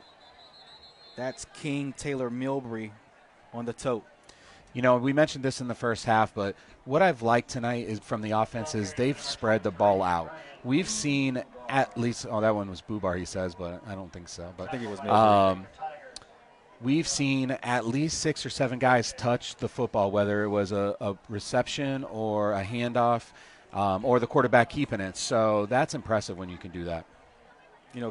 That's King Taylor Milbury on the tote. We mentioned this in the first half, but what I've liked tonight is from the offense is they've spread the ball out. We've seen at least – that one was Bubar, he says, but I don't think so. But I think it was Milbury. We've seen at least 6 or 7 guys touch the football, whether it was a reception or a handoff or the quarterback keeping it. So that's impressive when you can do that.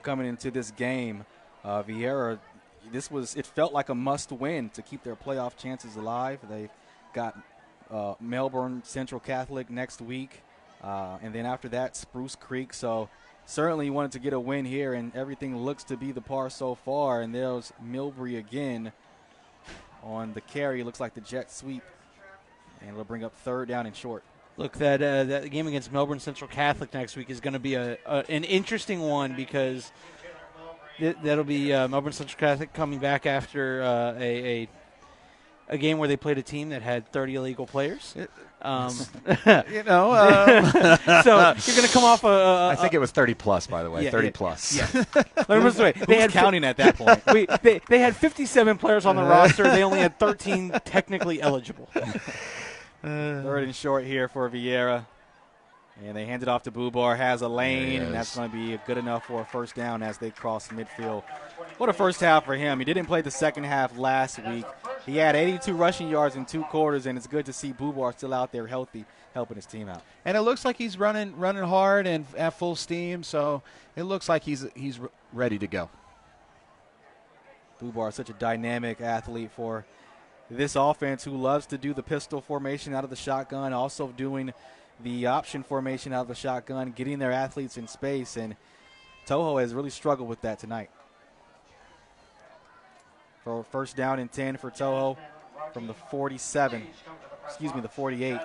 Coming into this game, Viera – it felt like a must-win to keep their playoff chances alive. They've got Melbourne Central Catholic next week, and then after that, Spruce Creek. So certainly wanted to get a win here, and everything looks to be the par so far. And there's Milbury again on the carry. Looks like the jet sweep, and it'll bring up third down and short. Look, that game against Melbourne Central Catholic next week is going to be an interesting one because – that'll be Melbourne Central Catholic coming back after a game where they played a team that had 30 illegal players. So you're going to come off I think it was 30-plus, by the way, yeah, 30-plus. Yeah. They had counting at that point. They had 57 players on the roster. They only had 13 technically eligible. Third and short here for Viera. And they hand it off to Bubar, has a lane, and that's going to be good enough for a first down as they cross midfield. What a first half for him. He didn't play the second half last week. He had 82 rushing yards in 2 quarters, and it's good to see Bubar still out there healthy, helping his team out. And it looks like he's running hard and at full steam, so it looks like he's ready to go. Bubar is such a dynamic athlete for this offense who loves to do the pistol formation out of the shotgun, also doing the option formation out of the shotgun, getting their athletes in space, and Toho has really struggled with that tonight. For first down and 10 for Toho from the 48.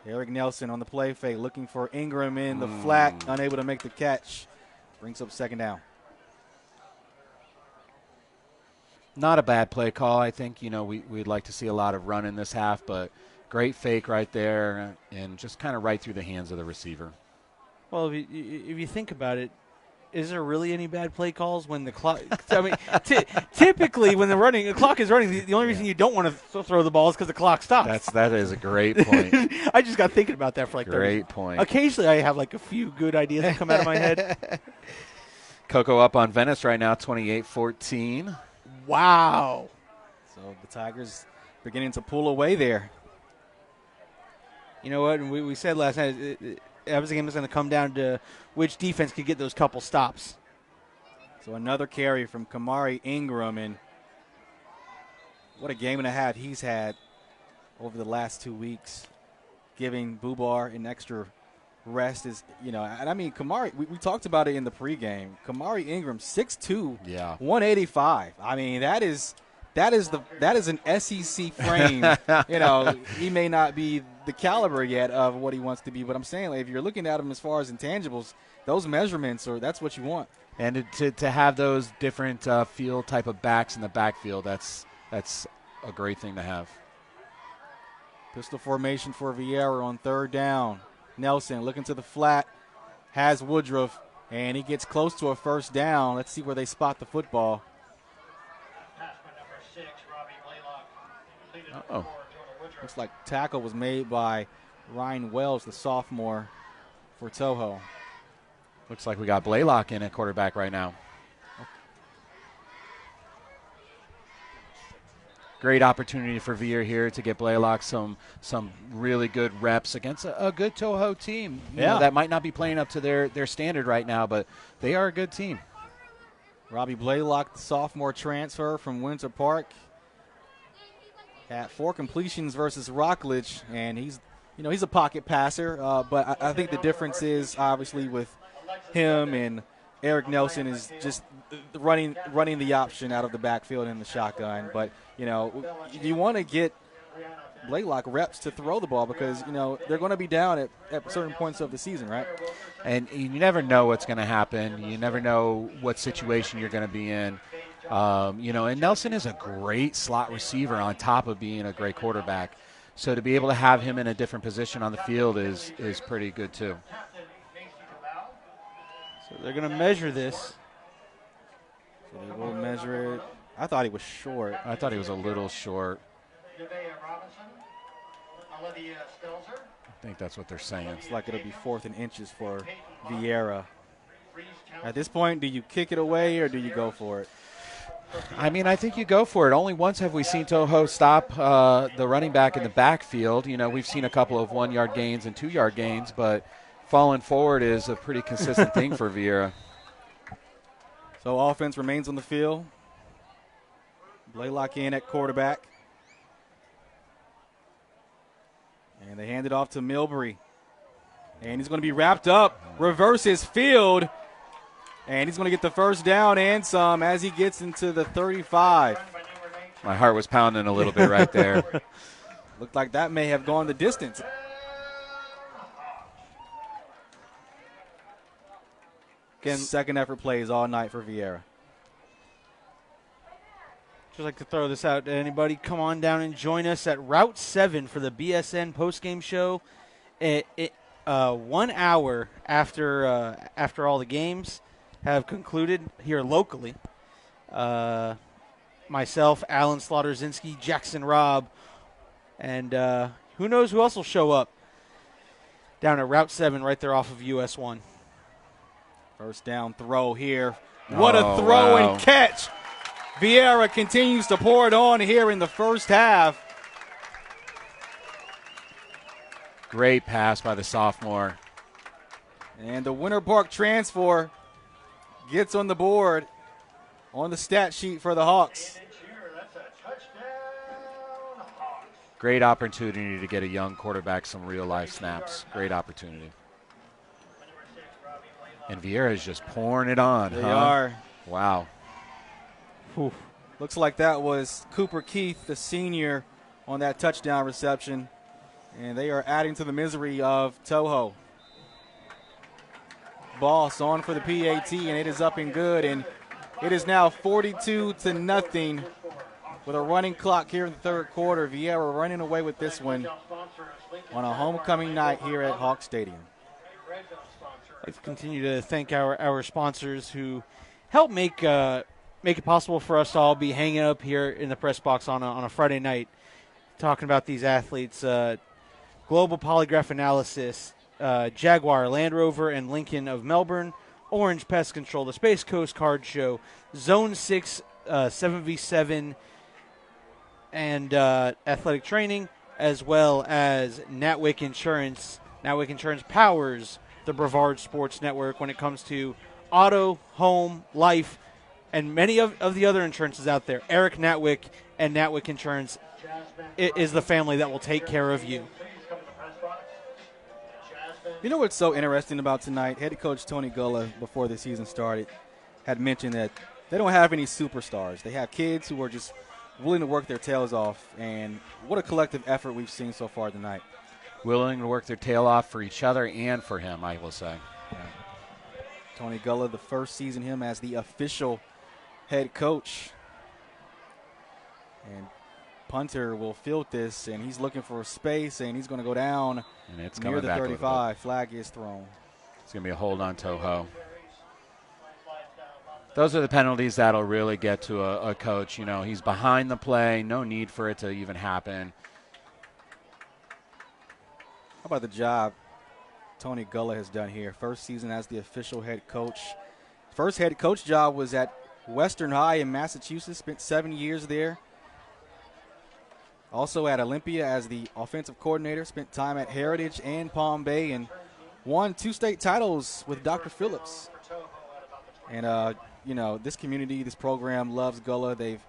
Eric Nelson on the play fake, looking for Ingram in the flat, unable to make the catch. Brings up second down. Not a bad play call. I think, we'd like to see a lot of run in this half, but great fake right there and just kind of right through the hands of the receiver. Well, if you think about it, is there really any bad play calls when the clock? I mean, typically when the clock is running, the only reason you don't want to throw the ball is because the clock stops. That is a great point. I just got thinking about that for like 30 Great point. Occasionally, I have like a few good ideas that come out of my head. Cocoa up on Venice right now, 28-14. Wow. So the Tigers beginning to pull away there. You know what? We said last night that was a game that's going to come down to which defense could get those couple stops. So another carry from Kamari Ingram, and what a game and a half he's had over the last 2 weeks, giving Bubar an extra rest is, and I mean, Kamari, we talked about it in the pregame. Kamari Ingram, 6'2", 185. I mean, that is an SEC frame. He may not be the caliber yet of what he wants to be, but I'm saying, like, if you're looking at him as far as intangibles, those measurements that's what you want. And to have those different field type of backs in the backfield, that's a great thing to have. Pistol formation for Viera on third down. Nelson looking to the flat, has Woodruff, and he gets close to a first down. Let's see where they spot the football. Uh-oh. Looks like tackle was made by Ryan Wells, the sophomore for Toho. Looks like we got Blaylock in at quarterback right now. Great opportunity for Viera here to get Blaylock some really good reps against a good Toho team. You know, that might not be playing up to their standard right now, but they are a good team. Robbie Blaylock, the sophomore transfer from Winter Park, at 4 completions versus Rockledge, and he's a pocket passer, but I think the difference is obviously with him and Eric Nelson is just running the option out of the backfield in the shotgun. But you want to get Blaylock reps to throw the ball because they're going to be down at certain points of the season, right? And you never know what's going to happen. You never know what situation you're going to be in. And Nelson is a great slot receiver on top of being a great quarterback. So to be able to have him in a different position on the field is pretty good too. So they're going to measure this. So they will measure it. I thought he was short. I thought he was a little short. I think that's what they're saying. It's like it'll be 4th and inches for Viera. At this point, do you kick it away or do you go for it? I mean, I think you go for it. Only once have we seen Toho stop the running back in the backfield. We've seen a couple of 1-yard gains and 2-yard gains, but falling forward is a pretty consistent thing for Viera. So offense remains on the field. Blaylock in at quarterback. And they hand it off to Milbury. And he's going to be wrapped up, reverses field. And he's going to get the first down and some as he gets into the 35. My heart was pounding a little bit right there. Looked like that may have gone the distance. Again, second effort plays all night for Viera. Just like to throw this out to anybody. Come on down and join us at Route 7 for the BSN postgame show. 1 hour after all the games have concluded here locally. Myself, Alan Slaughter-Zinski, Jackson Robb, and who knows who else will show up down at Route 7 right there off of US 1. First down throw here. What a throw and catch. Viera continues to pour it on here in the first half. Great pass by the sophomore. And the Winter Park transfer gets on the board on the stat sheet for the Hawks. Great opportunity to get a young quarterback some real-life snaps. Great opportunity. And Viera is just pouring it on. They are. Wow. Whew. Looks like that was Cooper Keith, the senior, on that touchdown reception. And they are adding to the misery of Toho. Boss on for the PAT, and it is up and good. And it is now 42-0 with a running clock here in the third quarter. Viera running away with this one on a homecoming night here at Hawk Stadium. I'd like to continue to thank our sponsors who help make it possible for us to all be hanging up here in the press box on a Friday night talking about these athletes. Global Polygraph Analysis, Jaguar, Land Rover, and Lincoln of Melbourne, Orange Pest Control, the Space Coast Card Show, Zone 6, 7v7, and athletic training, as well as Natwick Insurance. Natwick Insurance powers the Brevard Sports Network when it comes to auto, home, life, and many of the other insurances out there. Eric Natwick and Natwick Insurance is the family that will take care of you. You know what's so interesting about tonight? Head coach Tony Gullah, before the season started, had mentioned that they don't have any superstars. They have kids who are just willing to work their tails off, and what a collective effort we've seen so far tonight. Willing to work their tail off for each other and for him, I will say. Yeah. Tony Gullah, the first season him as the official head coach. And punter will field this, and he's looking for space, and he's going to go down And it's near coming the back 35. Flag is thrown. It's going to be a hold on Toho. Those are the penalties that'll really get to a coach. You know, he's behind the play. No need for it to even happen. How about the job Tony Gullah has done here? First season as the official head coach. First head coach job was at Western High in Massachusetts. Spent 7 years there. Also at Olympia as the offensive coordinator. Spent time at Heritage and Palm Bay and won 2 state titles with Dr. Phillips. And, you know, this community, this program loves Gullah. They've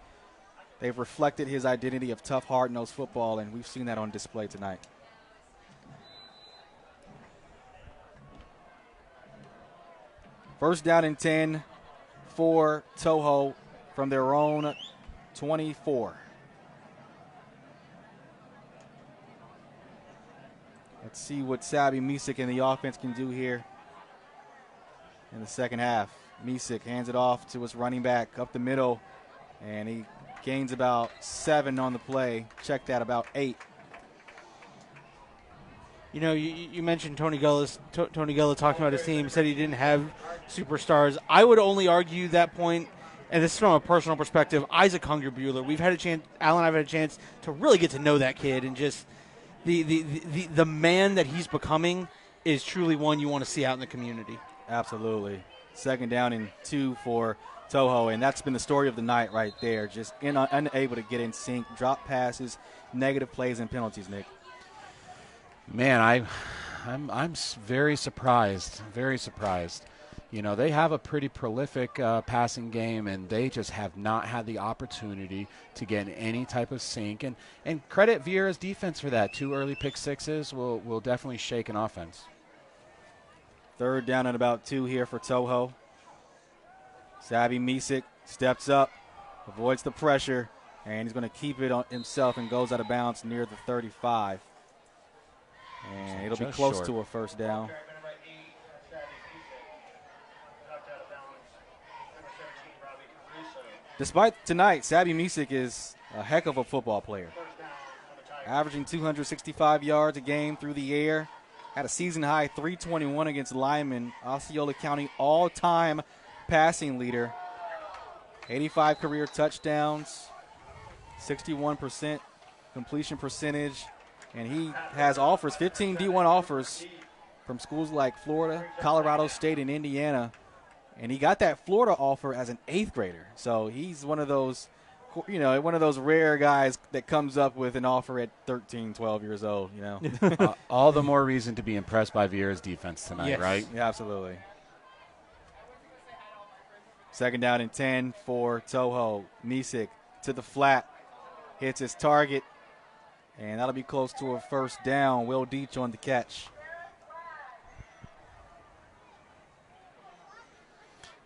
reflected his identity of tough, hard-nosed football, and we've seen that on display tonight. First down and 10 for Toho from their own 24. Let's see what Sabi Misik and the offense can do here in the second half. Misik hands it off to his running back up the middle, and he gains about 7 on the play. Check that, about 8. You know, you mentioned Tony Gullah talking about his team, said he didn't have superstars. I would only argue that point, and this is from a personal perspective, Isaac Hungerbuehler. We've had a chance, Al and I have had a chance to really get to know that kid, and just the man that he's becoming is truly one you want to see out in the community. Absolutely. Second down and 2 for Toho, and that's been the story of the night right there. Just unable to get in sync, drop passes, negative plays, and penalties, Nick. Man, I'm very surprised, very surprised. You know, they have a pretty prolific passing game, and they just have not had the opportunity to get in any type of sync. And credit Viera's defense for that. 2 early pick sixes will definitely shake an offense. Third down and about 2 here for Toho. Sabi Misik steps up, avoids the pressure, and he's going to keep it on himself and goes out of bounds near the 35. And it'll be close to a first down. Despite tonight, Sabi Misik is a heck of a football player. Averaging 265 yards a game through the air. Had a season-high 321 against Lyman, Osceola County all-time passing leader. 85 career touchdowns, 61% completion percentage. And he has offers, 15 D1 offers from schools like Florida, Colorado State, and Indiana. And he got that Florida offer as an 8th grader. So he's one of those, you know, one of those rare guys that comes up with an offer at 13, 12 years old, you know. All the more reason to be impressed by Viera's defense tonight, yes. Right? Yeah, absolutely. Second down and 10 for Toho. Misik to the flat, hits his target, and that'll be close to a first down. Will Deach on the catch.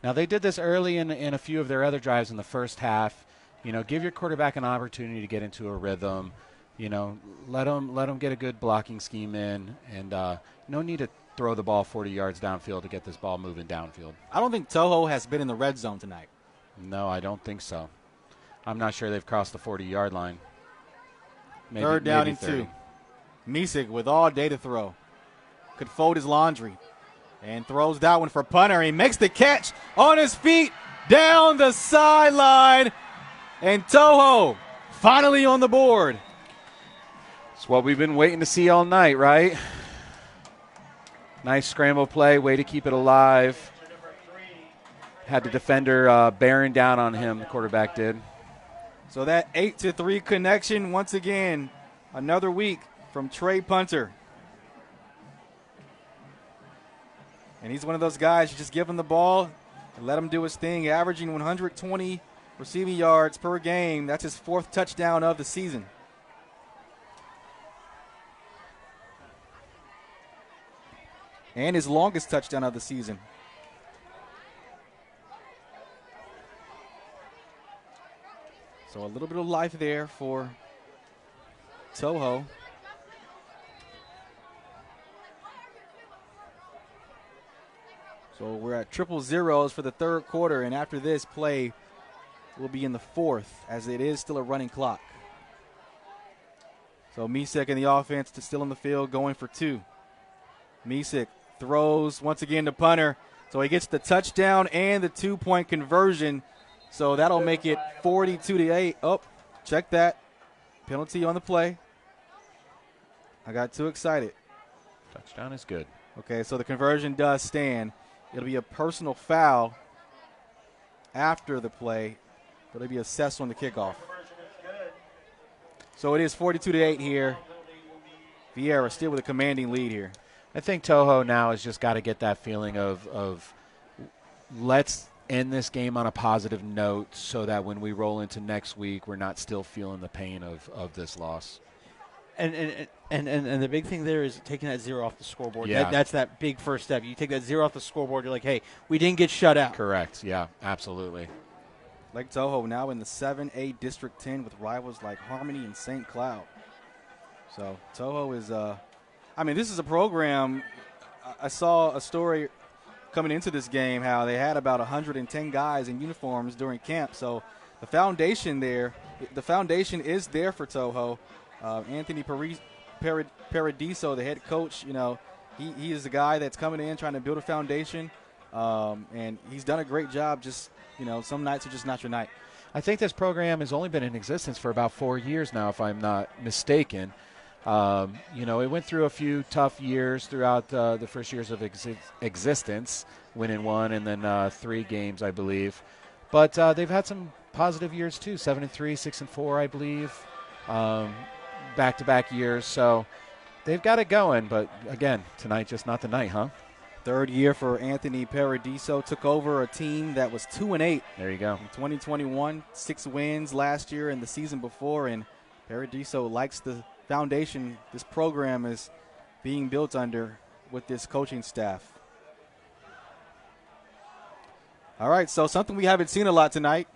Now, they did this early in a few of their other drives in the first half. You know, give your quarterback an opportunity to get into a rhythm. let them get a good blocking scheme in, and no need to throw the ball 40 yards downfield to get this ball moving downfield. I don't think Toho has been in the red zone tonight. No, I don't think so. I'm not sure they've crossed the 40-yard line. Maybe, Third down maybe and 30. 2. Misik with all day to throw. Could fold his laundry. And throws that one for punter. He makes the catch on his feet down the sideline. And Toho finally on the board. It's what we've been waiting to see all night, right? Nice scramble play, way to keep it alive. Had the defender bearing down on him, the quarterback did. So that 8-3 connection, once again, another week from Trey Punter. And he's one of those guys, you just give him the ball and let him do his thing, averaging 120 receiving yards per game. That's his 4th touchdown of the season. And his longest touchdown of the season. So a little bit of life there for Toho. So we're at 0-0 for the 3rd quarter, and after this play, we'll be in the 4th, as it is still a running clock. So Misik in the offense still in the field, going for 2. Misik throws once again to punter, so he gets the touchdown and the 2-point conversion. So that'll make it 42-8. Oh, check that. Penalty on the play. I got too excited. Touchdown is good. Okay, so the conversion does stand. It'll be a personal foul after the play, but it'll be assessed on the kickoff. So it is 42-8 here. Viera still with a commanding lead here. I think Toho now has just got to get that feeling of let's end this game on a positive note so that when we roll into next week, we're not still feeling the pain of this loss. And the big thing there is taking that 0 off the scoreboard. Yeah. That's that big first step. You take that 0 off the scoreboard, you're like, hey, we didn't get shut out. Correct. Yeah, absolutely. Lake Toho now in the 7A District 10 with rivals like Harmony and St. Cloud. So Toho is, this is a program. I saw a story coming into this game how they had about 110 guys in uniforms during camp. So the foundation is there for Toho. Anthony Paradiso, the head coach, he is the guy that's coming in trying to build a foundation, and he's done a great job. Just, some nights are just not your night. I think this program has only been in existence for about 4 years now, if I'm not mistaken. It went through a few tough years throughout the first years of existence, winning 1 and then 3 games, I believe. But they've had some positive years too, 7-3, 6-4, I believe. Back-to-back years, so they've got it going. But again, tonight just not the night, huh? 3rd year for Anthony Paradiso. Took over a team that was 2-8. There you go. In 2021, 6 wins last year and the season before, and Paradiso likes the foundation this program is being built under with this coaching staff. All right, so something we haven't seen a lot tonight.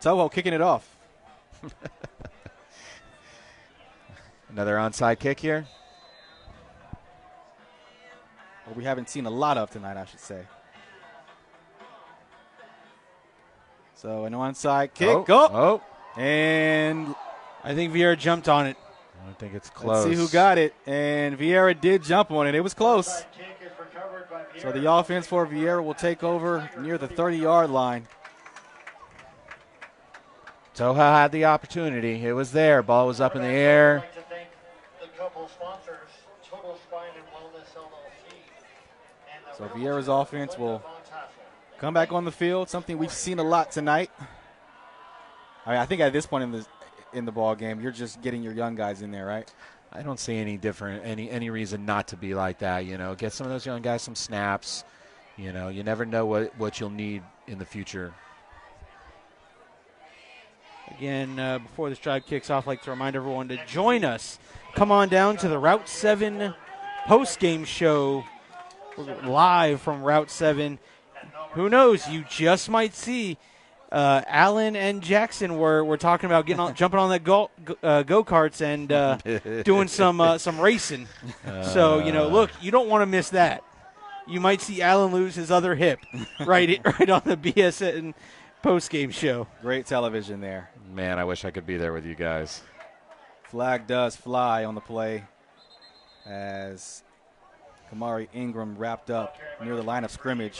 Toho kicking it off. Another onside kick here. Or we haven't seen a lot of tonight, I should say. So an onside kick. And I think Viera jumped on it. I think it's close. let's see who got it. And Viera did jump on it. It was close. So the offense for Viera will take over near the 30-yard line. Toho had the opportunity. It was there. Ball was up in the air. So Viera's offense will come back on the field, something we've seen a lot tonight. I think at this point in the ball game, you're just getting your young guys in there, right? I don't see any reason not to be like that. Get some of those young guys some snaps. You never know what you'll need in the future. Again, before this drive kicks off, I'd like to remind everyone to join us. Come on down to the Route 7 post-game show. We're live from Route 7. Who knows? You just might see Allen and Jackson were talking about jumping on that go-karts and doing some racing. So look, you don't want to miss that. You might see Allen lose his other hip right on the BSN post-game show. Great television there. Man, I wish I could be there with you guys. Flag does fly on the play as Kamari Ingram wrapped up near the line of scrimmage.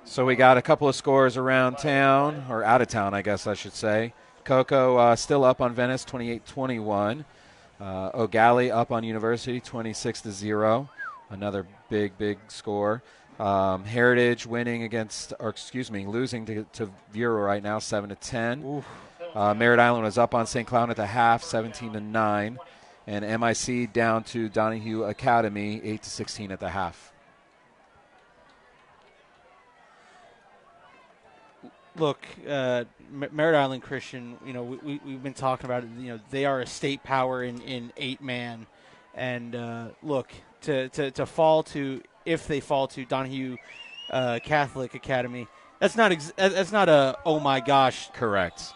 So we got a couple of scores around town, or out of town, I guess I should say. Cocoa still up on Venice, 28-21. O'Galley up on University, 26-0. Another big score. Heritage losing to Viera right now, 7-10. Merritt Island was up on St. Cloud at the half, 17-9. And MIC down to Donahue Academy, 8-16 at the half. Look, Merritt Island Christian, we've been talking about it. They are a state power in 8-man. And look, to fall to, if they fall to Donahue Catholic Academy, that's not a oh my gosh. Correct.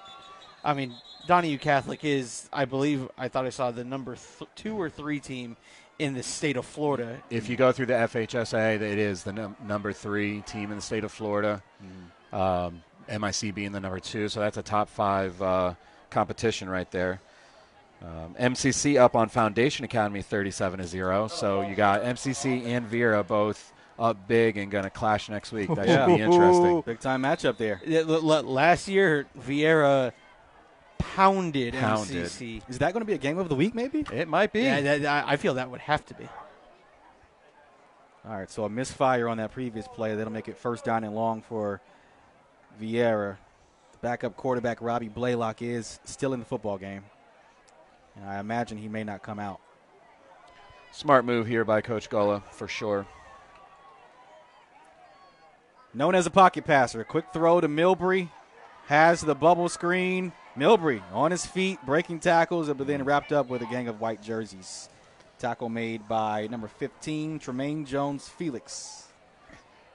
I mean, Donahue Catholic is, I thought I saw the number 2 or 3 team in the state of Florida. If you go through the FHSA, it is the number 3 team in the state of Florida. MIC being the number 2, so that's a top 5 competition right there. MCC up on Foundation Academy, 37-0. So you got MCC and Viera both up big and going to clash next week. That should be interesting. Big time matchup there. Last year, Viera pounded MCC. Is that going to be a game of the week? Maybe it might be. Yeah, I feel that would have to be. All right, so a misfire on that previous play. That'll make it first down and long for Viera. The backup quarterback, Robbie Blaylock, is still in the football game. And I imagine he may not come out. Smart move here by Coach Gullah, for sure. Known as a pocket passer. Quick throw to Milbury. Has the bubble screen. Milbury on his feet, breaking tackles, but then wrapped up with a gang of white jerseys. Tackle made by number 15, Tremaine Jones-Felix.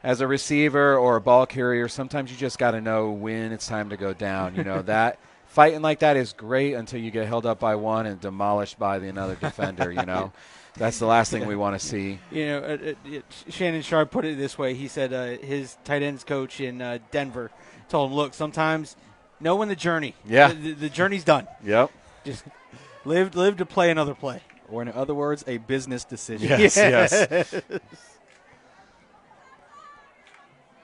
As a receiver or a ball carrier, sometimes you just got to know when it's time to go down. That fighting like that is great until you get held up by one and demolished by another defender, That's the last thing we want to see. Shannon Sharp put it this way. He said his tight ends coach in Denver told him, look, sometimes know when the journey. Yeah. The journey's done. Yep. Just live to play another play. Or in other words, a business decision. Yes.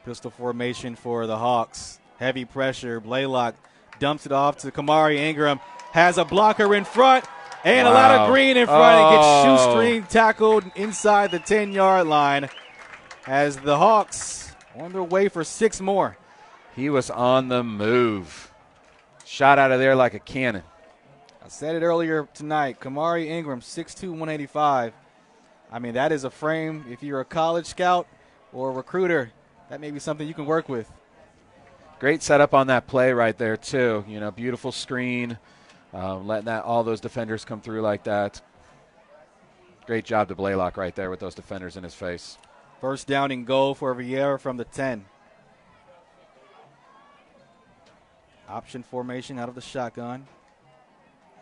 Pistol formation for the Hawks. Heavy pressure. Blaylock dumps it off to Kamari Ingram. Has a blocker in front. And a lot of green in front. And gets shoestring tackled inside the 10-yard line as the Hawks on their way for 6 more. He was on the move. Shot out of there like a cannon. I said it earlier tonight. Kamari Ingram, 6'2", 185. I mean, that is a frame. If you're a college scout or a recruiter, that may be something you can work with. Great setup on that play right there, too. Beautiful screen. Letting all those defenders come through like that. Great job to Blaylock right there with those defenders in his face. First down and goal for Viera from the 10. Option formation out of the shotgun.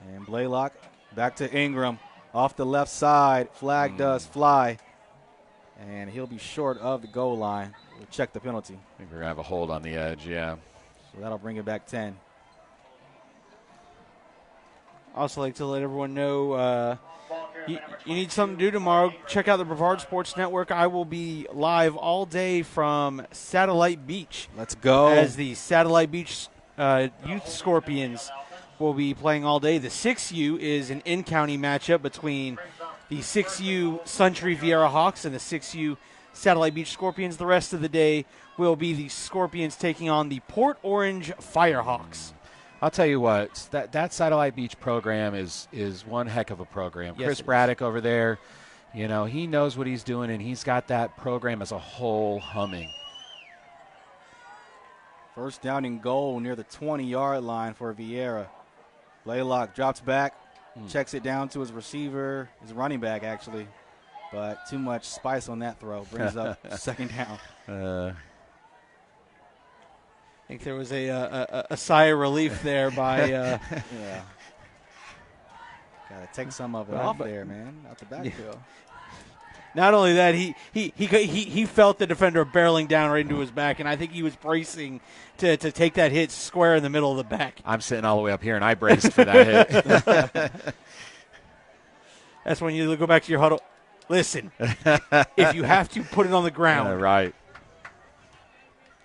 And Blaylock back to Ingram. Off the left side. Flag does fly. And he'll be short of the goal line. We'll check the penalty. I think we're going to have a hold on the edge, yeah. So that'll bring it back 10. Also like to let everyone know you need something to do tomorrow. Check out the Brevard Sports Network. I will be live all day from Satellite Beach. Let's go. As the Satellite Beach Youth Scorpions will be playing all day. The 6U is an in-county matchup between the 6U Suntree Viera Hawks and the 6U Satellite Beach Scorpions. The rest of the day will be the Scorpions taking on the Port Orange Firehawks. I'll tell you what, that Satellite Beach program is one heck of a program. Yes, Chris Braddock over there, he knows what he's doing, and he's got that program as a whole humming. First down and goal near the 20-yard line for Viera. Blaylock drops back, checks it down to his receiver, his running back actually, but too much spice on that throw. Brings up second down. think there was a sigh of relief there by. Yeah. Got to take some of it off there, man, out the backfield. Not only that, he felt the defender barreling down right into his back, and I think he was bracing to take that hit square in the middle of the back. I'm sitting all the way up here, and I braced for that hit. That's when you go back to your huddle. Listen, if you have to, put it on the ground. Yeah, right.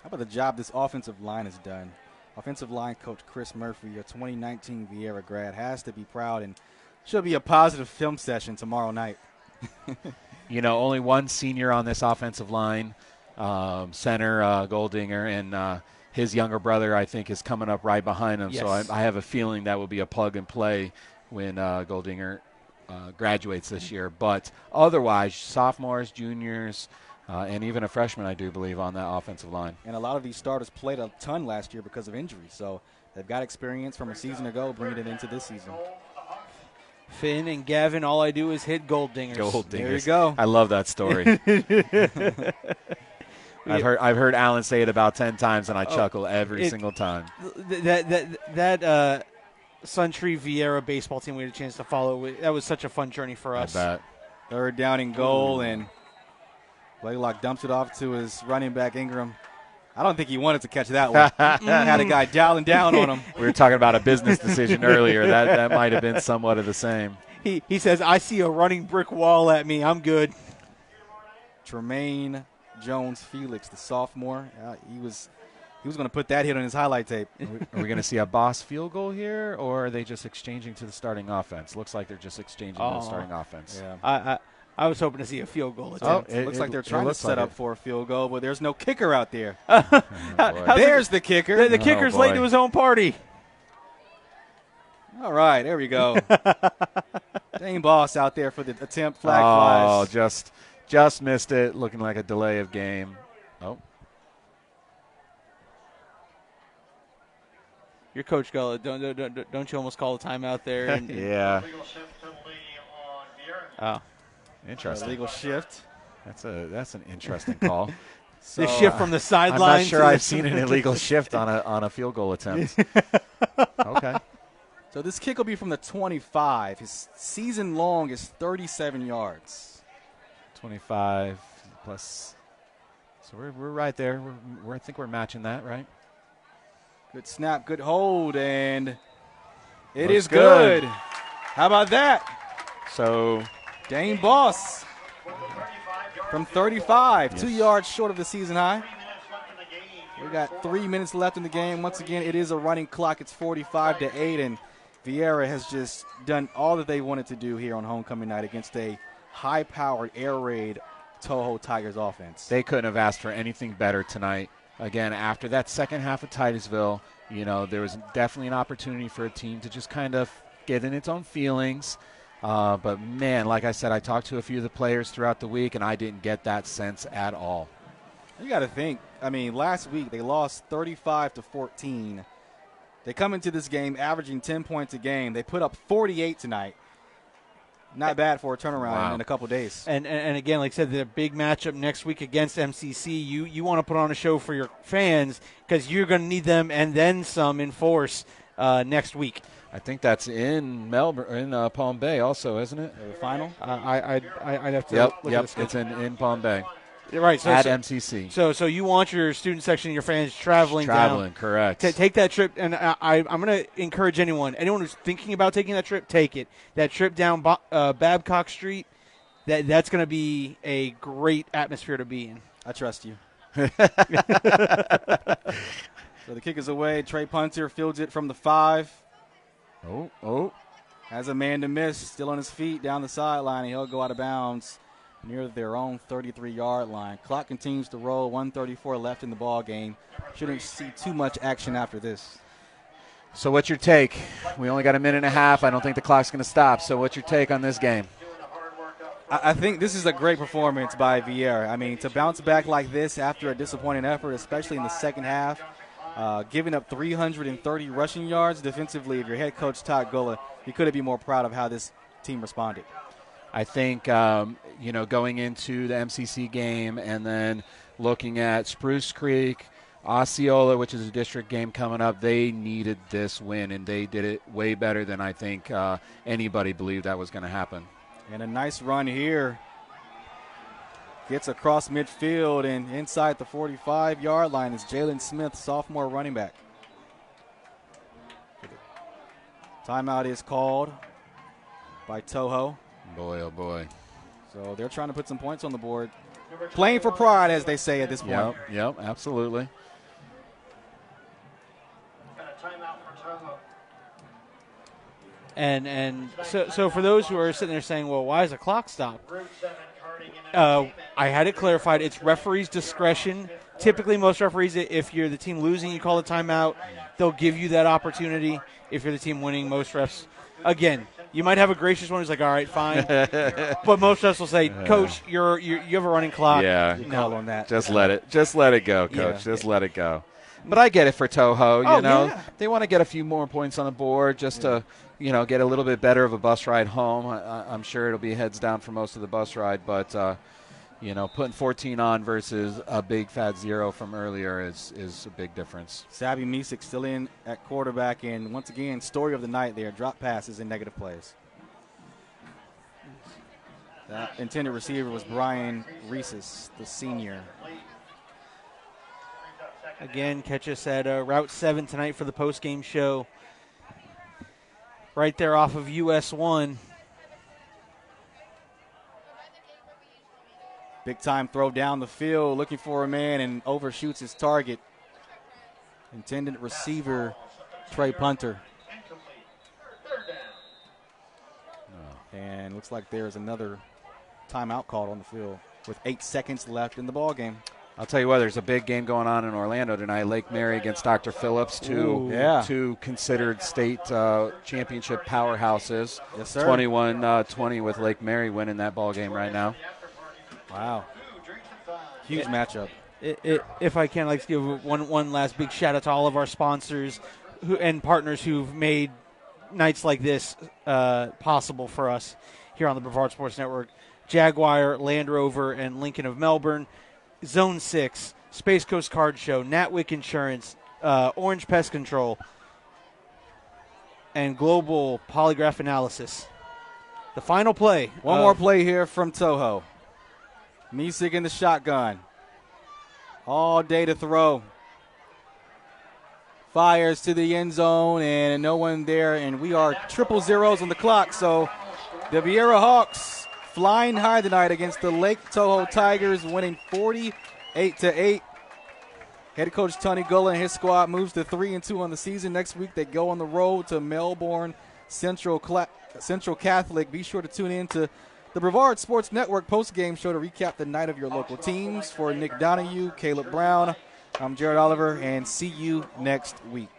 How about the job this offensive line has done? Offensive line coach Chris Murphy, a 2019 Viera grad, has to be proud, and should be a positive film session tomorrow night. Only one senior on this offensive line, center Goldinger, and his younger brother, I think, is coming up right behind him. Yes. So I have a feeling that will be a plug and play when Goldinger graduates this year. But otherwise, sophomores, juniors, and even a freshman, I do believe, on that offensive line. And a lot of these starters played a ton last year because of injury. So they've got experience from a season ago, bringing it into this season. Finn and Gavin, all I do is hit gold dingers. Gold dingers. There you go. I love that story. I've heard Alan say it about 10 times, and I chuckle every single time. That Suntree Viera baseball team we had a chance to follow, that was such a fun journey for us. I bet. Third down and goal, and Blaylock dumps it off to his running back, Ingram. I don't think he wanted to catch that one. Had a guy dialing down on him. We were talking about a business decision earlier. That might have been somewhat of the same. He says, I see a running brick wall at me. I'm good. Tremaine Jones-Felix, the sophomore, he was going to put that hit on his highlight tape. Are we going to see a boss field goal here, or are they just exchanging to the starting offense? Looks like they're just exchanging to the starting offense. Yeah. I was hoping to see a field goal attempt. It looks like they're trying to set up for a field goal, but there's no kicker out there. There's the kicker. The kicker's late to his own party. All right, there we go. Dane Boss out there for the attempt. Flag flies. Just missed it. Looking like a delay of game. Oh. Your coach, Gullah, don't you almost call a timeout there? And, yeah. Oh. Interesting. Legal shift. That's an interesting call. The shift from the sideline. I'm not sure I've seen an illegal shift on a field goal attempt. Okay. So this kick will be from the 25. His season long is 37 yards. 25 plus. So we're right there. I think we're matching that, right? Good snap, good hold, and it Looks is good. How about that? So Dane Boss from 35, 2 yards short of the season high. We got 3 minutes left in the game. Once again, it is a running clock. It's 45-8, and Viera has just done all that they wanted to do here on homecoming night against a high-powered air raid Toho Tigers offense. They couldn't have asked for anything better tonight. Again, after that second half of Titusville, there was definitely an opportunity for a team to just kind of get in its own feelings. But, man, like I said, I talked to a few of the players throughout the week, and I didn't get that sense at all. You got to think. I mean, last week they lost 35-14. They come into this game averaging 10 points a game. They put up 48 tonight. Not bad for a turnaround in a couple days. And again, like I said, the big matchup next week against MCC. You want to put on a show for your fans because you're going to need them and then some in force next week. I think that's in Melbourne, in Palm Bay, also, isn't it? The final. I'd have to. Yep. Look at this. It's in Palm Bay. Right. So, at MCC. So you want your student section and your fans traveling down. Correct. Take that trip, and I'm going to encourage anyone who's thinking about taking that trip, take it. That trip down Babcock Street, that's going to be a great atmosphere to be in. I trust you. So the kick is away. Trey Punter fields it from the 5. Oh. Has a man to miss. Still on his feet down the sideline, and he'll go out of bounds near their own 33-yard line. Clock continues to roll. 1:34 left in the ball game. Shouldn't see too much action after this. So what's your take? We only got a minute and a half. I don't think the clock's going to stop. So what's your take on this game? I think this is a great performance by Viera. I mean, to bounce back like this after a disappointing effort, especially in the second half, giving up 330 rushing yards defensively, if your head coach Todd Gullah, you couldn't be more proud of how this team responded. I think, going into the MCC game and then looking at Spruce Creek, Osceola, which is a district game coming up, they needed this win, and they did it way better than I think anybody believed that was going to happen. And a nice run here. Gets across midfield and inside the 45-yard line is Jalen Smith, sophomore running back. Timeout is called by Toho. Boy, oh boy. So they're trying to put some points on the board. Playing for pride, as they say at this point. Yep, absolutely. And so for those who are sitting there saying, well, why is the clock stopped? I had it clarified. It's referee's discretion. Typically, most referees, if you're the team losing, you call a timeout. They'll give you that opportunity. If you're the team winning, most refs, again, you might have a gracious one who's like, all right, fine. But most refs will say, Coach, you have a running clock. Yeah. You call on that. Just let it go, Coach. Yeah. Just let it go. But I get it for Toho. You know, yeah. They want to get a few more points on the board just to, get a little bit better of a bus ride home. I'm sure it'll be heads down for most of the bus ride, but putting 14 on versus a big fat 0 from earlier is a big difference. Sabby Misik still in at quarterback, and once again, story of the night there, drop passes and negative plays. That intended receiver was Brian Reeses, the senior. Again, catch us at Route 7 tonight for the post-game show. Right there off of US 1. Big time throw down the field, looking for a man and overshoots his target. Intended receiver, Trey Punter. And looks like there's another timeout called on the field with 8 seconds left in the ball game. I'll tell you what, there's a big game going on in Orlando tonight. Lake Mary against Dr. Phillips, two considered state championship powerhouses. Yes, sir. 21-20 with Lake Mary winning that ball game right now. Wow. Huge matchup. If I can, I'd like to give one last big shout out to all of our sponsors and partners who've made nights like this possible for us here on the Brevard Sports Network. Jaguar, Land Rover, and Lincoln of Melbourne. Zone 6, Space Coast Card Show, Natwick Insurance, Orange Pest Control, and Global Polygraph Analysis. The final play. One more play here from Toho. Misik in the shotgun. All day to throw. Fires to the end zone, and no one there, and we are 000 on the clock. So the Viera Hawks flying high tonight against the Lake Toho Tigers, winning 48-8. Head coach Tony Gullah and his squad moves to 3-2 on the season. Next week they go on the road to Melbourne Central Catholic. Be sure to tune in to the Brevard Sports Network post-game show to recap the night of your local teams. For Nick Donahue, Caleb Brown, I'm Jared Oliver, and see you next week.